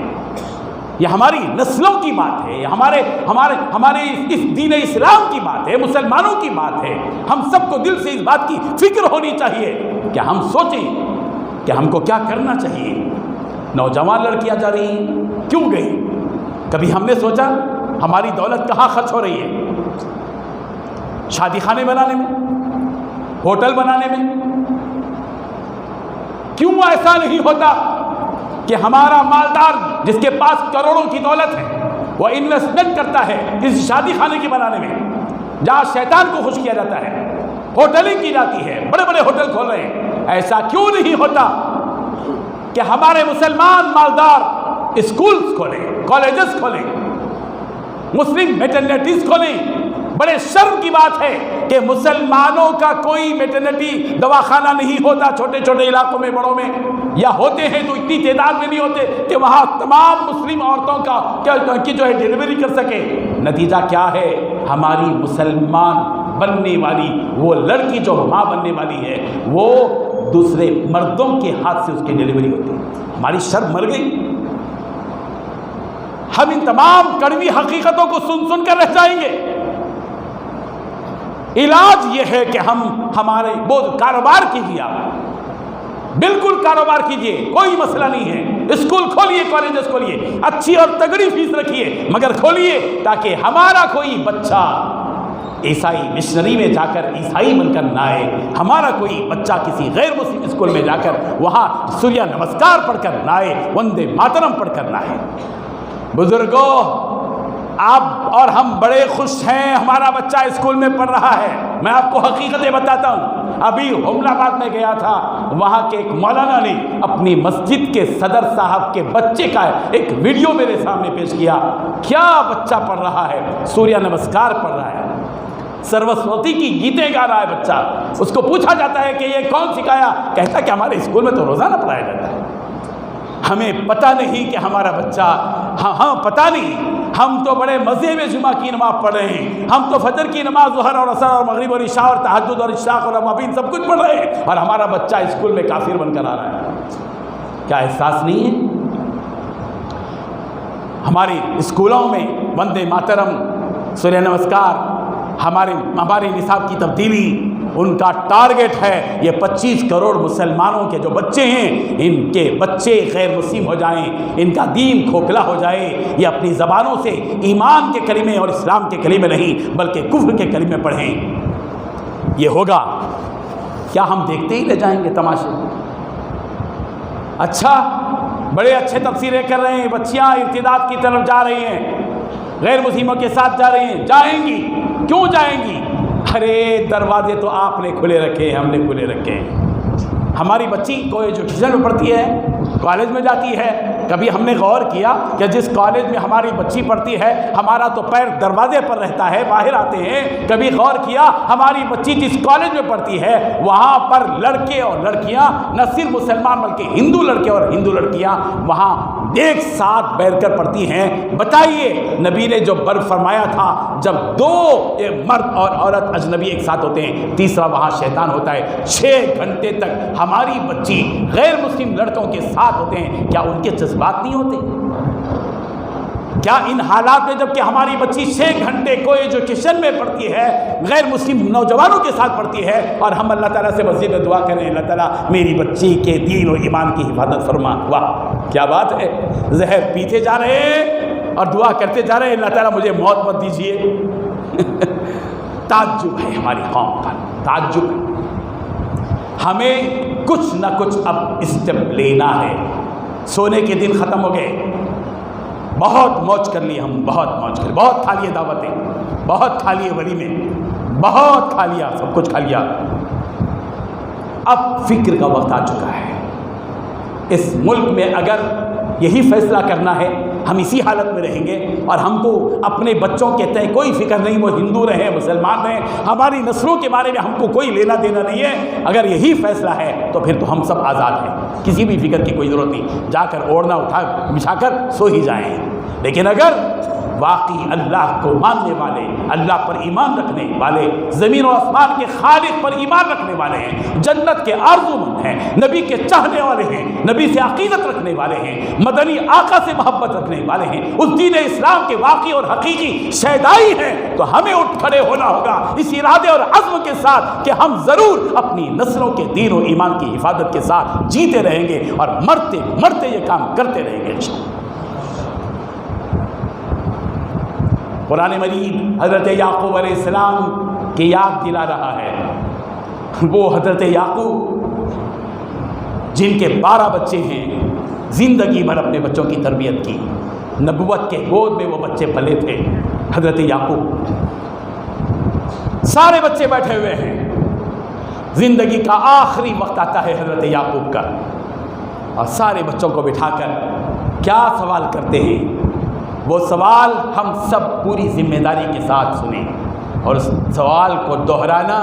یہ ہماری نسلوں کی بات ہے، یہ ہمارے اس دین اسلام کی بات ہے، مسلمانوں کی بات ہے۔ ہم سب کو دل سے اس بات کی فکر ہونی چاہیے کہ ہم سوچیں کہ ہم کو کیا کرنا چاہیے۔ نوجوان لڑکیاں جا رہی ہیں، کیوں گئی؟ کبھی ہم نے سوچا ہماری دولت کہاں خرچ ہو رہی ہے؟ شادی خانے بنانے میں، ہوٹل بنانے میں؟ کیوں ایسا نہیں ہوتا کہ ہمارا مالدار جس کے پاس کروڑوں کی دولت ہے وہ انویسٹمنٹ کرتا ہے اس شادی خانے کے بنانے میں جہاں شیطان کو خوش کیا جاتا ہے، ہوٹلنگ کی جاتی ہے، بڑے بڑے ہوٹل کھول رہے ہیں؟ ایسا کیوں نہیں ہوتا کہ ہمارے مسلمان مالدار اسکولز کھولیں، کالجز کھولیں، مسلم میٹرنیٹیز کھولیں؟ بڑے شرم کی بات ہے کہ مسلمانوں کا کوئی میٹرنیٹی دواخانہ نہیں ہوتا چھوٹے چھوٹے علاقوں میں، بڑوں میں، یا ہوتے ہیں تو اتنی تعداد میں نہیں ہوتے کہ وہاں تمام مسلم عورتوں کی جو ہے ڈیلیوری کر سکے۔ نتیجہ کیا ہے؟ ہماری مسلمان بننے والی وہ لڑکی جو ماں بننے والی ہے وہ دوسرے مردوں کے ہاتھ سے اس کی ڈیلیوری ہوتی ہے۔ ہماری شرم مر گئی۔ ہم ان تمام کڑوی حقیقتوں کو سن سن کر رہ جائیں گے۔ علاج یہ ہے کہ ہمارے بہت کاروبار کیجیے، آپ بالکل کاروبار کیجیے، کوئی مسئلہ نہیں ہے۔ اسکول کھولیے، کالجز کھولیے، اچھی اور تگڑی فیس رکھیے، مگر کھولیے تاکہ ہمارا کوئی بچہ عیسائی مشنری میں جا کر عیسائی بن کر نہ آئے، ہمارا کوئی بچہ کسی غیر مسلم اسکول میں جا کر وہاں سوریہ نمسکار پڑھ کر نہ آئے، وندے ماترم پڑھ کر نہ آئے۔ بزرگوں، آپ اور ہم بڑے خوش ہیں ہمارا بچہ اسکول میں پڑھ رہا ہے۔ میں آپ کو حقیقتیں بتاتا ہوں، ابھی حملہ آباد میں گیا تھا، وہاں کے ایک مولانا نے اپنی مسجد کے صدر صاحب کے بچے کا ایک ویڈیو میرے سامنے پیش کیا۔ کیا بچہ پڑھ رہا ہے؟ سوریہ نمسکار پڑھ رہا ہے، سروسوتی کی گیتیں گا رہا ہے بچہ۔ اس کو پوچھا جاتا ہے کہ یہ کون سکھایا؟ کہتا کہ ہمارے اسکول میں تو روزانہ پڑھایا جاتا ہے۔ ہمیں پتہ نہیں کہ ہمارا بچہ، ہاں پتہ نہیں، ہم تو بڑے مزے میں جمعہ کی نماز پڑھ رہے ہیں، ہم تو فجر کی نماز، ظہر اور عصر اور مغرب اور عشاء اور تہجد اور اشراق اور موابین سب کچھ پڑھ رہے ہیں، اور ہمارا بچہ اسکول میں کافر بن کر آ رہا ہے۔ کیا احساس نہیں ہے؟ ہمارے اسکولوں میں وندے ماترم، سوریہ نمسکار، ہمارے نصاب کی تبدیلی، ان کا ٹارگٹ ہے یہ 25 کروڑ مسلمانوں کے جو بچے ہیں، ان کے بچے غیر مسلم ہو جائیں، ان کا دین کھوکھلا ہو جائے، یہ اپنی زبانوں سے ایمان کے کلمے اور اسلام کے کلمے نہیں بلکہ کفر کے کلمے پڑھیں۔ یہ ہوگا کیا ہم دیکھتے ہی رہ جائیں گے تماشے؟ اچھا، بڑے اچھے تفسیریں کر رہے ہیں، بچیاں ارتداد کی طرف جا رہی ہیں، غیر مسلموں کے ساتھ جا رہی ہیں، جائیں گی، کیوں جائیں گی؟ ارے دروازے تو آپ نے کھلے رکھے ہیں، ہم نے کھلے رکھے ہیں۔ ہماری بچی کو ایجوکیشن میں پڑھتی ہے، کالج میں جاتی ہے، کبھی ہم نے غور کیا کہ جس کالج میں ہماری بچی پڑھتی ہے ہمارا تو پیر دروازے پر رہتا ہے، باہر آتے ہیں؟ کبھی غور کیا ہماری بچی جس کالج میں پڑھتی ہے وہاں پر لڑکے اور لڑکیاں، نہ صرف مسلمان بلکہ ہندو لڑکے اور ہندو لڑکیاں وہاں ایک ساتھ بیٹھ کر پڑھتی ہیں؟ بتائیے، نبی نے جو برف فرمایا تھا جب دو مرد اور عورت اجنبی ایک ساتھ ہوتے ہیں، تیسرا وہاں شیطان ہوتا ہے، 6 گھنٹے تک ہماری بچی غیر مسلم لڑکوں کے ساتھ ہوتے ہیں، کیا ان کے جذبات نہیں ہوتے؟ کیا ان حالات میں جب کہ ہماری بچی 6 گھنٹے کو ایجوکیشن میں پڑھتی ہے، غیر مسلم نوجوانوں کے ساتھ پڑھتی ہے، اور ہم اللہ تعالیٰ سے مسجد میں دعا کریں اللہ تعالیٰ میری بچی کے دین و ایمان کی حفاظت فرما؟ واہ کیا بات ہے! زہر پیتے جا رہے ہیں اور دعا کرتے جا رہے ہیں اللہ تعالیٰ مجھے موت مت دیجیے۔ تعجب ہے ہماری قوم پر، تعجب ہے۔ ہمیں کچھ نہ کچھ اب اسٹیپ لینا ہے۔ سونے کے دن ختم ہو گئے، بہت موج کر لی، ہم بہت موج کر، بہت کھا لیے دعوتیں، بہت کھا لیے ولیمے، بہت کھا لیا، سب کچھ کھا لیا۔ اب فکر کا وقت آ چکا ہے۔ اس ملک میں اگر یہی فیصلہ کرنا ہے ہم اسی حالت میں رہیں گے، اور ہم کو اپنے بچوں کے تئیں کوئی فکر نہیں، وہ ہندو رہیں مسلمان رہیں، ہماری نسلوں کے بارے میں ہم کو کوئی لینا دینا نہیں ہے، اگر یہی فیصلہ ہے تو پھر تو ہم سب آزاد ہیں، کسی بھی فکر کی کوئی ضرورت نہیں، جا کر اوڑھنا اٹھا بچھا کر سو ہی جائیں۔ لیکن اگر واقعی اللہ کو ماننے والے، اللہ پر ایمان رکھنے والے، زمین و آسمان کے خالق پر ایمان رکھنے والے ہیں، جنت کے آرزومند ہیں، نبی کے چاہنے والے ہیں، نبی سے عقیدت رکھنے والے ہیں، مدنی آقا سے محبت رکھنے والے ہیں، اس دین اسلام کے واقعی اور حقیقی شیدائی ہیں، تو ہمیں اٹھ کھڑے ہونا ہوگا اس ارادے اور عزم کے ساتھ کہ ہم ضرور اپنی نسلوں کے دین و ایمان کی حفاظت کے ساتھ جیتے رہیں گے، اور مرتے مرتے یہ کام کرتے رہیں گے انشاءاللہ۔ قرآن مجید حضرت یعقوب علیہ السلام کی یاد دلا رہا ہے، وہ حضرت یعقوب جن کے 12 بچے ہیں، زندگی بھر اپنے بچوں کی تربیت کی، نبوت کے گود میں وہ بچے پلے تھے۔ حضرت یعقوب، سارے بچے بیٹھے ہوئے ہیں، زندگی کا آخری وقت آتا ہے حضرت یعقوب کا، اور سارے بچوں کو بٹھا کر کیا سوال کرتے ہیں، وہ سوال ہم سب پوری ذمہ داری کے ساتھ سنیں، اور اس سوال کو دہرانا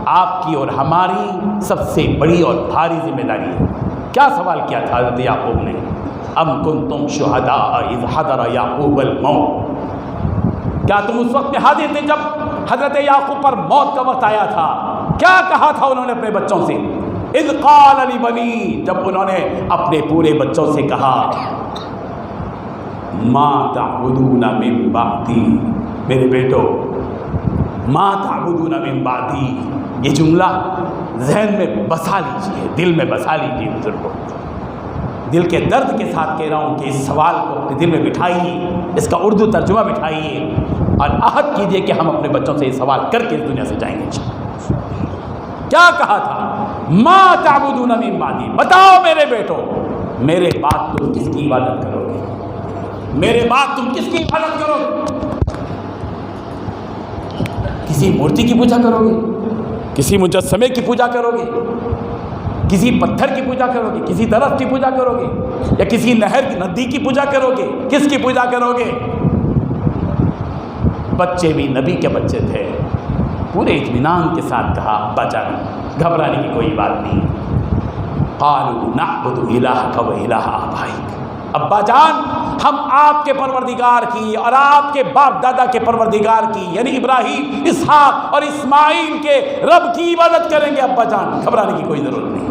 آپ کی اور ہماری سب سے بڑی اور بھاری ذمہ داری ہے۔ کیا سوال کیا تھا حضرت یعقوب نے؟ ام کنتم شہداء اذ حضر یعقوب الموت، کیا تم اس وقت میں حاضر تھے جب حضرت یعقوب پر موت کا وقت آیا تھا؟ کیا کہا تھا انہوں نے اپنے بچوں سے؟ اذ قال لبنی، جب انہوں نے اپنے پورے بچوں سے کہا ما تعبدون من بعدی، میرے بیٹو ما تعبدون من بعدی، یہ جملہ ذہن میں بسا لیجئے، دل میں بسا لیجئے بزرگوں، دل کے درد کے ساتھ کہہ رہا ہوں کہ اس سوال کو اپنے دل میں بٹھائیے، اس کا اردو ترجمہ بٹھائیے اور عہد کیجئے کہ ہم اپنے بچوں سے یہ سوال کر کے اس دنیا سے جائیں گے انشاءاللہ۔ کیا کہا تھا؟ ما تعبدون من بعدی، بتاؤ میرے بیٹو میرے بعد تم کس کی عبادت کرو گے؟ میرے بعد تم کس کی عبادت کرو گے؟ کسی مورتی کی پوجا کرو گے؟ کسی مجسمے کی پوجا کرو گے؟ کسی پتھر کی پوجا کرو گے؟ کسی درخت کی پوجا کرو گے؟ یا کسی نہر کی ندی کی پوجا کرو گے؟ کس کی پوجا کرو گے؟ بچے بھی نبی کے بچے تھے، پورے اطمینان کے ساتھ کہا ابا جان گھبرانے کی کوئی بات نہیں، قالوا نعبد الہک و الہ آبائک، ابا جان ہم آپ کے پروردگار کی اور آپ کے باپ دادا کے پروردگار کی یعنی ابراہیم، اسحاق اور اسماعیل کے رب کی عبادت کریں گے ابا جان، گھبرانے کی کوئی ضرورت نہیں۔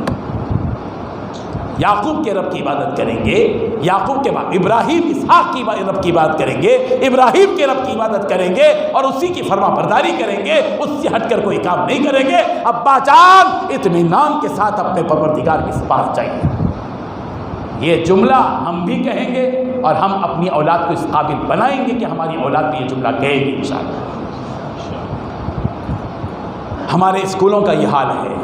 یعقوب کے رب کی عبادت کریں گے، یعقوب کے بعد ابراہیم اسحاق کی رب کی عبادت کریں گے، ابراہیم کے رب کی عبادت کریں گے اور اسی کی فرما برداری کریں گے، اس سے ہٹ کر کوئی کام نہیں کریں گے۔ ابا جان اطمینان کے ساتھ اپنے پروردگار کے پاس جائیں۔ یہ جملہ ہم بھی کہیں گے اور ہم اپنی اولاد کو اس قابل بنائیں گے کہ ہماری اولاد بھی یہ جملہ کہے گی انشاءاللہ۔ ہمارے اسکولوں کا یہ حال ہے،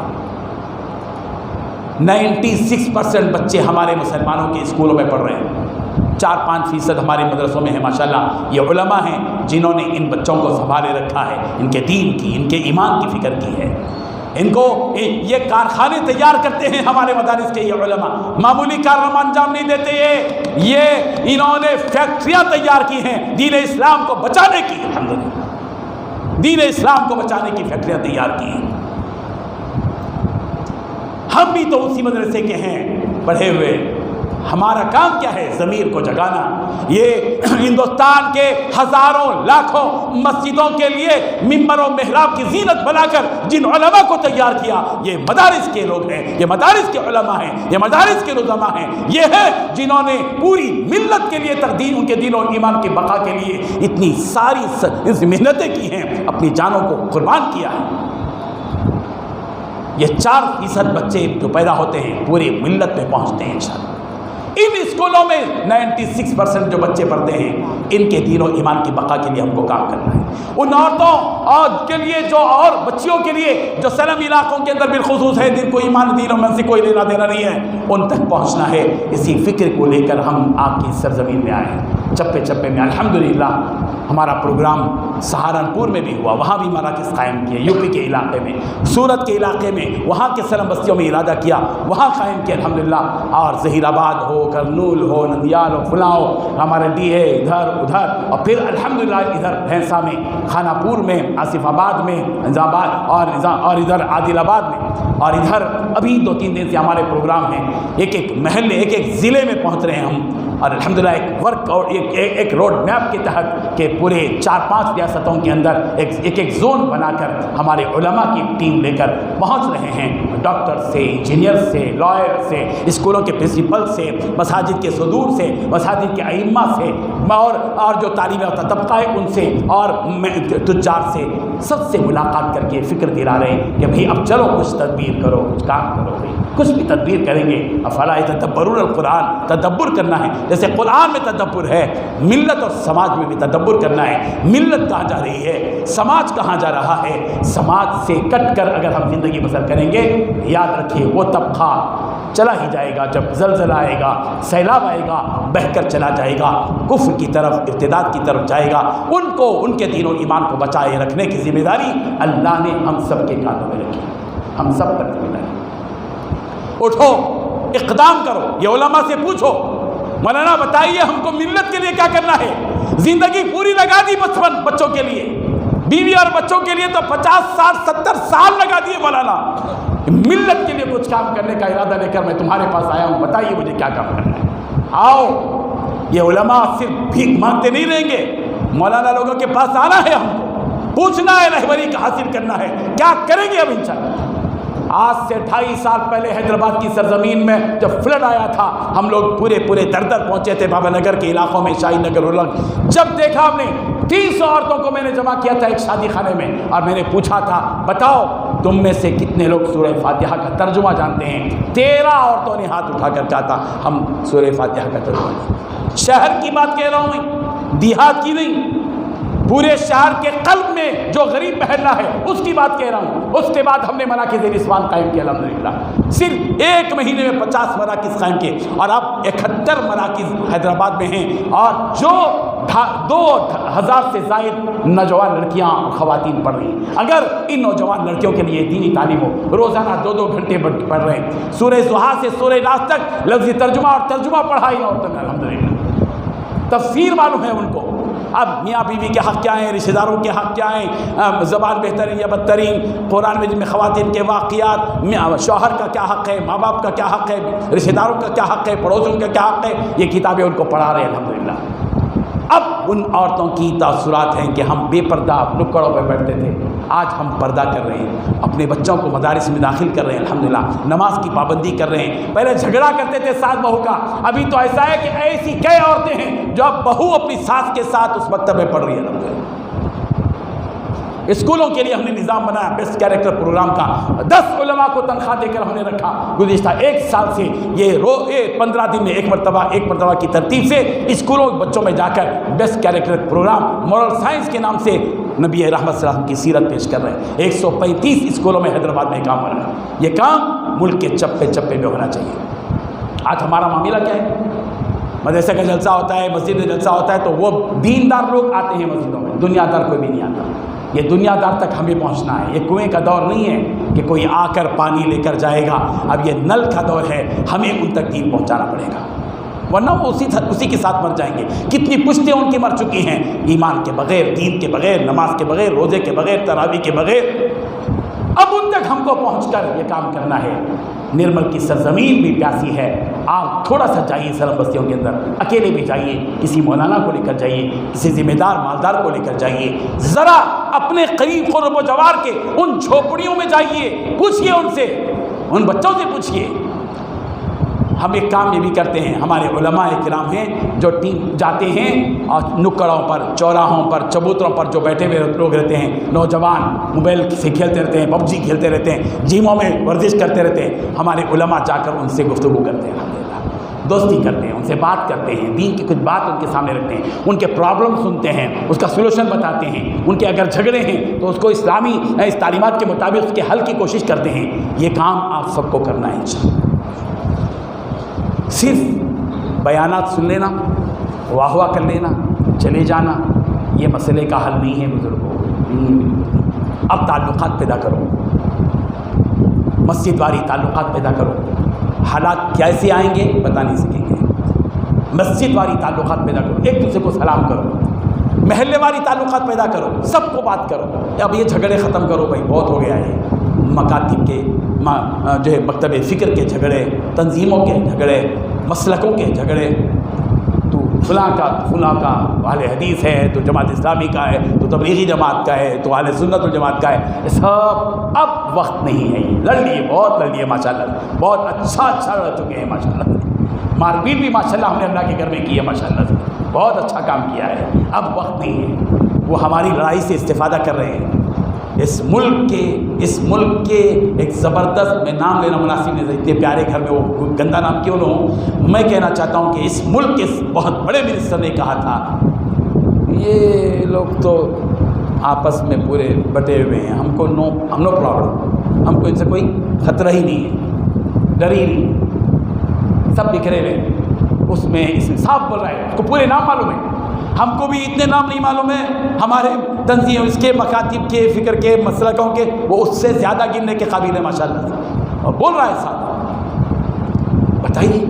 96% بچے ہمارے مسلمانوں کے اسکولوں میں پڑھ رہے ہیں، 4-5% ہمارے مدرسوں میں ہیں ماشاءاللہ۔ یہ علماء ہیں جنہوں نے ان بچوں کو سنبھالے رکھا ہے، ان کے دین کی، ان کے ایمان کی فکر کی ہے۔ ان کو یہ کارخانے تیار کرتے ہیں ہمارے مدارس کے یہ علماء، معمولی کارنامہ انجام نہیں دیتے، یہ انہوں نے فیکٹریاں تیار کی ہیں دین اسلام کو بچانے کی، الحمدللہ دین اسلام کو بچانے کی فیکٹریاں تیار کی ہیں۔ ہم بھی تو اسی مدرسے کے ہیں پڑھے ہوئے، ہمارا کام کیا ہے؟ ضمیر کو جگانا۔ یہ ہندوستان کے ہزاروں لاکھوں مسجدوں کے لیے ممبر و محراب کی زینت بنا کر جن علماء کو تیار کیا، یہ مدارس کے لوگ ہیں، یہ مدارس کے علماء ہیں، یہ مدارس کے رزما ہیں، یہ ہیں جنہوں نے پوری ملت کے لیے تقدیر، ان کے دین و ایمان کی بقا کے لیے اتنی ساری محنتیں کی ہیں، اپنی جانوں کو قربان کیا ہے۔ یہ 4% بچے جو پیدا ہوتے ہیں پوری ملت میں پہنچتے ہیں انشاءاللہ۔ ان اسکولوں میں 96% جو بچے پڑھتے ہیں، ان کے دین و ایمان کی بقا کے لیے ہم کو کام کرنا ہے۔ ان عورتوں اور کے لیے جو اور بچیوں کے لیے جو سلمی علاقوں کے اندر بالخصوص ہے، جن کو ایمان دین و من سے کوئی لینا دینا نہیں ہے، ان تک پہنچنا ہے۔ اسی فکر کو لے کر ہم آپ کی سرزمین میں آئے ہیں، چپے چپے میں الحمدللہ۔ ہمارا پروگرام سہارنپور میں بھی ہوا، وہاں بھی مراکز قائم کیے، یو پی کے علاقے میں، سورت کے علاقے میں، وہاں کے سلم بستیوں میں ارادہ کیا، وہاں قائم کیا الحمدللہ۔ اور ظہیر آباد ہو، کرنول ہو، نندیال ہو، فلاں ہو، ہمارے ڈی ہے ادھر ادھر، اور پھر الحمدللہ ادھر بھینسا میں، خانہ پور میں، آصف آباد میں، نظام آباد اور ادھر عادل آباد میں، اور ادھر ابھی 2-3 دن سے ہمارے پروگرام ہیں، ایک ایک محلے، ایک ایک ضلع میں پہنچ رہے ہیں ہم، اور الحمدللہ ایک ورک اور ایک روڈ میپ کے تحت کہ پورے 4-5 ریاستوں کے اندر ایک زون بنا کر ہمارے علماء کی ٹیم لے کر پہنچ رہے ہیں، ڈاکٹر سے، انجینئر سے، لائر سے، اسکولوں کے پرنسپل سے، مساجد کے صدور سے، مساجد کے ائمہ سے، اور جو تعلیم یافتہ طبقہ ہے ان سے، اور تجار سے، سب سے ملاقات کر کے فکر دلا رہے ہیں کہ بھئی اب چلو کچھ تدبیر کرو، کچھ کام کرو، بھئی کچھ بھی تدبیر کریں گے۔ افلا یتدبرون القرآن، تدبر کرنا ہے، جیسے قرآن میں تدبر ہے، ملت اور سماج میں بھی تدبر کرنا ہے۔ ملت کہاں جا رہی ہے، سماج کہاں جا رہا ہے، سماج سے کٹ کر اگر ہم زندگی بسر کریں گے، یاد رکھیے وہ طبقہ چلا ہی جائے گا، جب زلزلہ آئے گا، سیلاب آئے گا، بہہ کر چلا جائے گا، کفر کی طرف، ارتداد کی طرف جائے گا۔ ان کو، ان کے دین و ایمان کو بچائے رکھنے کی ذمہ داری اللہ نے ہم سب کے کاندھوں میں رکھی، ہم سب پر ذمہ داری۔ اٹھو، اقدام کرو، یہ علماء سے پوچھو، مولانا بتائیے ہم کو ملت کے لیے کیا کرنا ہے؟ زندگی پوری لگا دی بچوں کے لیے، بیوی اور بچوں کے لیے تو 50 60 70 سال لگا دیے مولانا۔ ملت کے لیے کچھ کام کرنے کا ارادہ لے کر میں تمہارے پاس آیا ہوں، بتائیے مجھے کیا کام کرنا ہے۔ آؤ، یہ علماء صرف بھیک مانگتے نہیں رہیں گے، مولانا لوگوں کے پاس آنا ہے، ہم کو پوچھنا ہے، رہبری کا حاصل کرنا ہے، کیا کریں گے اب انشاءاللہ۔ آج سے 2.5 سال پہلے حیدرآباد کی سرزمین میں جب فلڈ آیا تھا، ہم لوگ پورے در پہنچے تھے بابا نگر کے علاقوں میں، شاہی نگر، جب دیکھا ہم نے 300 عورتوں کو میں نے جمع کیا تھا ایک شادی خانے میں، اور میں نے پوچھا تھا بتاؤ تم میں سے کتنے لوگ سورہ فاتحہ کا ترجمہ جانتے ہیں؟ 13 عورتوں نے ہاتھ اٹھا کر کہا تھا ہم سورہ فاتحہ کا ترجمہ۔ شہر کی بات کہہ رہا ہوں میں، دیہات کی نہیں، پورے شہر کے قلب میں جو غریب محلہ ہے اس کی بات کہہ رہا ہوں۔ اس کے بعد ہم نے مراکز رضوان قائم کیا الحمدللہ، صرف 1 مہینے میں 50 مراکز قائم کیے، اور اب 71 مراکز حیدرآباد میں ہیں، اور جو 2000 سے زائد نوجوان لڑکیاں خواتین پڑھ رہی ہیں۔ اگر ان نوجوان لڑکیوں کے لیے دینی تعلیم ہو، روزانہ 2 گھنٹے پڑھ رہے ہیں، سورہ ضحیٰ سے سورہ ناس تک لفظی ترجمہ اور ترجمہ پڑھائی عورتوں نے الحمدللہ، تفسیر معلوم ہے ان کو۔ اب میاں بیوی کے حق کیا ہیں، رشتہ داروں کے حق کیا ہیں، زبان بہترین یا بدترین، قرآن مجید میں خواتین کے واقعات، شوہر کا کیا حق ہے، ماں باپ کا کیا حق ہے، رشتہ داروں کا کیا حق ہے، پڑوسیوں کا کیا حق ہے، یہ کتابیں ان کو پڑھا رہے ہیں الحمدللہ۔ اب ان عورتوں کی تاثرات ہیں کہ ہم بے پردہ نکڑوں پہ بیٹھتے تھے، آج ہم پردہ کر رہے ہیں، اپنے بچوں کو مدارس میں داخل کر رہے ہیں الحمدللہ، نماز کی پابندی کر رہے ہیں۔ پہلے جھگڑا کرتے تھے ساس بہو کا، ابھی تو ایسا ہے کہ ایسی کئی عورتیں ہیں جو اب بہو اپنی ساس کے ساتھ اس مکتب میں پڑھ رہی ہے الحمدللہ۔ اسکولوں کے لیے ہم نے نظام بنایا بیسٹ کیریکٹر پروگرام کا، 10 علماء کو تنخواہ دے کر ہم نے رکھا۔ گزشتہ 1 سال سے یہ 15 دن میں ایک مرتبہ کی ترتیب سے اسکولوں بچوں میں جا کر best character program moral science کے نام سے نبی رحمت صلی اللہ علیہ وسلم کی سیرت پیش کر رہے ہیں۔ 135 اسکولوں میں حیدرآباد میں کام ہو رہا ہے۔ یہ کام ملک کے چپے چپے میں ہونا چاہیے۔ آج ہمارا معاملہ کیا ہے؟ مدرسے کا جلسہ ہوتا ہے، مسجد میں جلسہ ہوتا ہے تو وہ دیندار لوگ آتے ہیں مسجدوں میں، دنیا دار کوئی بھی نہیں آتا۔ یہ دنیا دار تک ہمیں پہنچنا ہے، یہ کنویں کا دور نہیں ہے کہ کوئی آ کر پانی لے کر جائے گا، اب یہ نل کا دور ہے، ہمیں ان تک دین پہنچانا پڑے گا، ورنہ وہ اسی کے ساتھ مر جائیں گے۔ کتنی پشتیں ان کی مر چکی ہیں، ایمان کے بغیر، دین کے بغیر، نماز کے بغیر، روزے کے بغیر، تراویح کے بغیر۔ اب ان تک ہم کو پہنچ کر یہ کام کرنا ہے۔ نرمل کی سرزمین بھی پیاسی ہے، آپ تھوڑا سا جائیے سرم بستیوں کے اندر، اکیلے بھی جائیے، کسی مولانا کو لے کر جائیے، کسی ذمہ دار مالدار کو لے کر جائیے، ذرا اپنے قریب قرب و جوار کے ان جھوپڑیوں میں جائیے، پوچھئے ان سے، ان بچوں سے پوچھئے۔ ہم ایک کام یہ بھی کرتے ہیں، ہمارے علماء کرام ہیں جو ٹیم جاتے ہیں اور نکڑوں پر، چوراہوں پر، چبوتروں پر جو بیٹھے ہوئے لوگ رہتے ہیں، نوجوان موبائل سے کھیلتے رہتے ہیں، PUBG کھیلتے رہتے ہیں، جیموں میں ورزش کرتے رہتے ہیں، ہمارے علماء جا کر ان سے گفتگو کرتے ہیں، الحمدللہ دوستی کرتے ہیں، ان سے بات کرتے ہیں، دین کی کچھ بات ان کے سامنے رکھتے ہیں، ان کے پرابلم سنتے ہیں، اس کا سولوشن بتاتے ہیں، ان کے اگر جھگڑے ہیں تو اس کو اسلامی تعلیمات کے مطابق اس کے حل کی کوشش کرتے ہیں۔ یہ کام آپ سب کو کرنا ہے انشاءاللہ۔ صرف بیانات سن لینا، واہ واہ کر لینا، چلے جانا، یہ مسئلے کا حل نہیں ہے بزرگوں۔ اب تعلقات پیدا کرو، مسجد واری تعلقات پیدا کرو۔ حالات کیسے آئیں گے بتا نہیں سکیں گے، مسجد واری تعلقات پیدا کرو، ایک دوسرے کو سلام کرو، محلے واری تعلقات پیدا کرو، سب کو بات کرو۔ اب یہ جھگڑے ختم کرو بھائی، بہت ہو گیا ہے، مکاتب کے جو ہے مکتب فکر کے جھگڑے، تنظیموں کے جھگڑے، مسلکوں کے جھگڑے، تو فلاں کا اہل حدیث ہے، تو جماعت اسلامی کا ہے، تو تبلیغی جماعت کا ہے، تو اہل سنت الجماعت کا ہے، یہ سب اب وقت نہیں ہے۔ لڑ لیے، بہت لڑ لیے ماشاءاللہ، بہت اچھا لڑ چکے ہیں ماشاءاللہ، مار پیٹ بھی ماشاءاللہ ہم نے اللہ کے گھر میں کی ہے ماشاءاللہ سے، بہت اچھا کام کیا ہے۔ اب وقت نہیں ہے، وہ ہماری لڑائی سے استفادہ کر رہے ہیں۔ اس ملک کے ایک زبردست، میں نام لینا مناسب نہیں، اتنے پیارے گھر میں وہ گندا نام کیوں نہ ہو، میں کہنا چاہتا ہوں کہ اس ملک کے بہت بڑے منسٹر نے کہا تھا، یہ لوگ تو آپس میں پورے بٹے ہوئے ہیں، ہم کو نو پرابلم، ہم کو ان سے کوئی خطرہ ہی نہیں ہے، ڈر ہی نہیں، سب بکھرے ہوئے۔ اس میں اس صاف بول رہا ہے، اس کو پورے نام معلوم ہے، ہم کو بھی اتنے نام نہیں معلوم ہے، ہمارے تنظیم اس کے مکاتب کے فکر کے مسلکوں کے وہ اس سے زیادہ گننے کے قابل ہے ماشاءاللہ سے، اور بول رہا ہے صاحب۔ بتائیے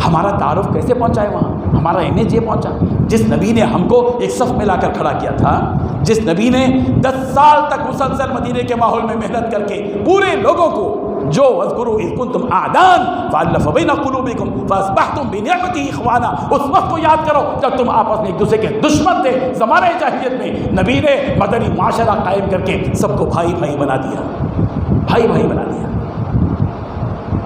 ہمارا تعارف کیسے پہنچا ہے وہاں، ہمارا امیج یہ پہنچا، جس نبی نے ہم کو ایک صف میں لا کر کھڑا کیا تھا، جس نبی نے 10 سال تک مسلسل مدینے کے ماحول میں محنت کر کے پورے لوگوں کو، جو اذکروا اذ کنتم اعداء فالف بین قلوبکم فاصبحتم بنعمتہ اخوانا، اس وقت کو یاد کرو جب تم آپس میں ایک دوسرے کے دشمن تھے۔ زمانہ جاہلیت میں نبی نے مدنی معاشرہ قائم کر کے سب کو بھائی بھائی بنا دیا، بھائی بھائی بنا دیا۔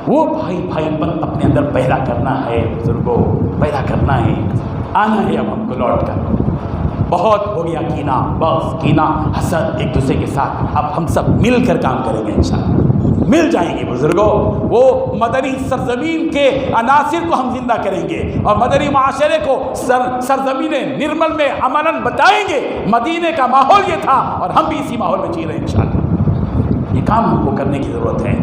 وہ بھائی پن اپنے اندر پیدا کرنا ہے بزرگوں، پیدا کرنا ہے، آنا ہے اب ہم کو لوٹ کر۔ بہت ہو گیا کینہ، بس کینہ حسد ایک دوسرے کے ساتھ، اب ہم سب مل کر کام کریں گے انشاءاللہ، مل جائیں گے بزرگوں، وہ مدنی سرزمین کے عناصر کو ہم زندہ کریں گے اور مدنی معاشرے کو سرزمین نرمل میں عملاً بتائیں گے مدینے کا ماحول یہ تھا اور ہم بھی اسی ماحول میں جی رہے ہیں انشاءاللہ۔ یہ کام ہم کو کرنے کی ضرورت ہے،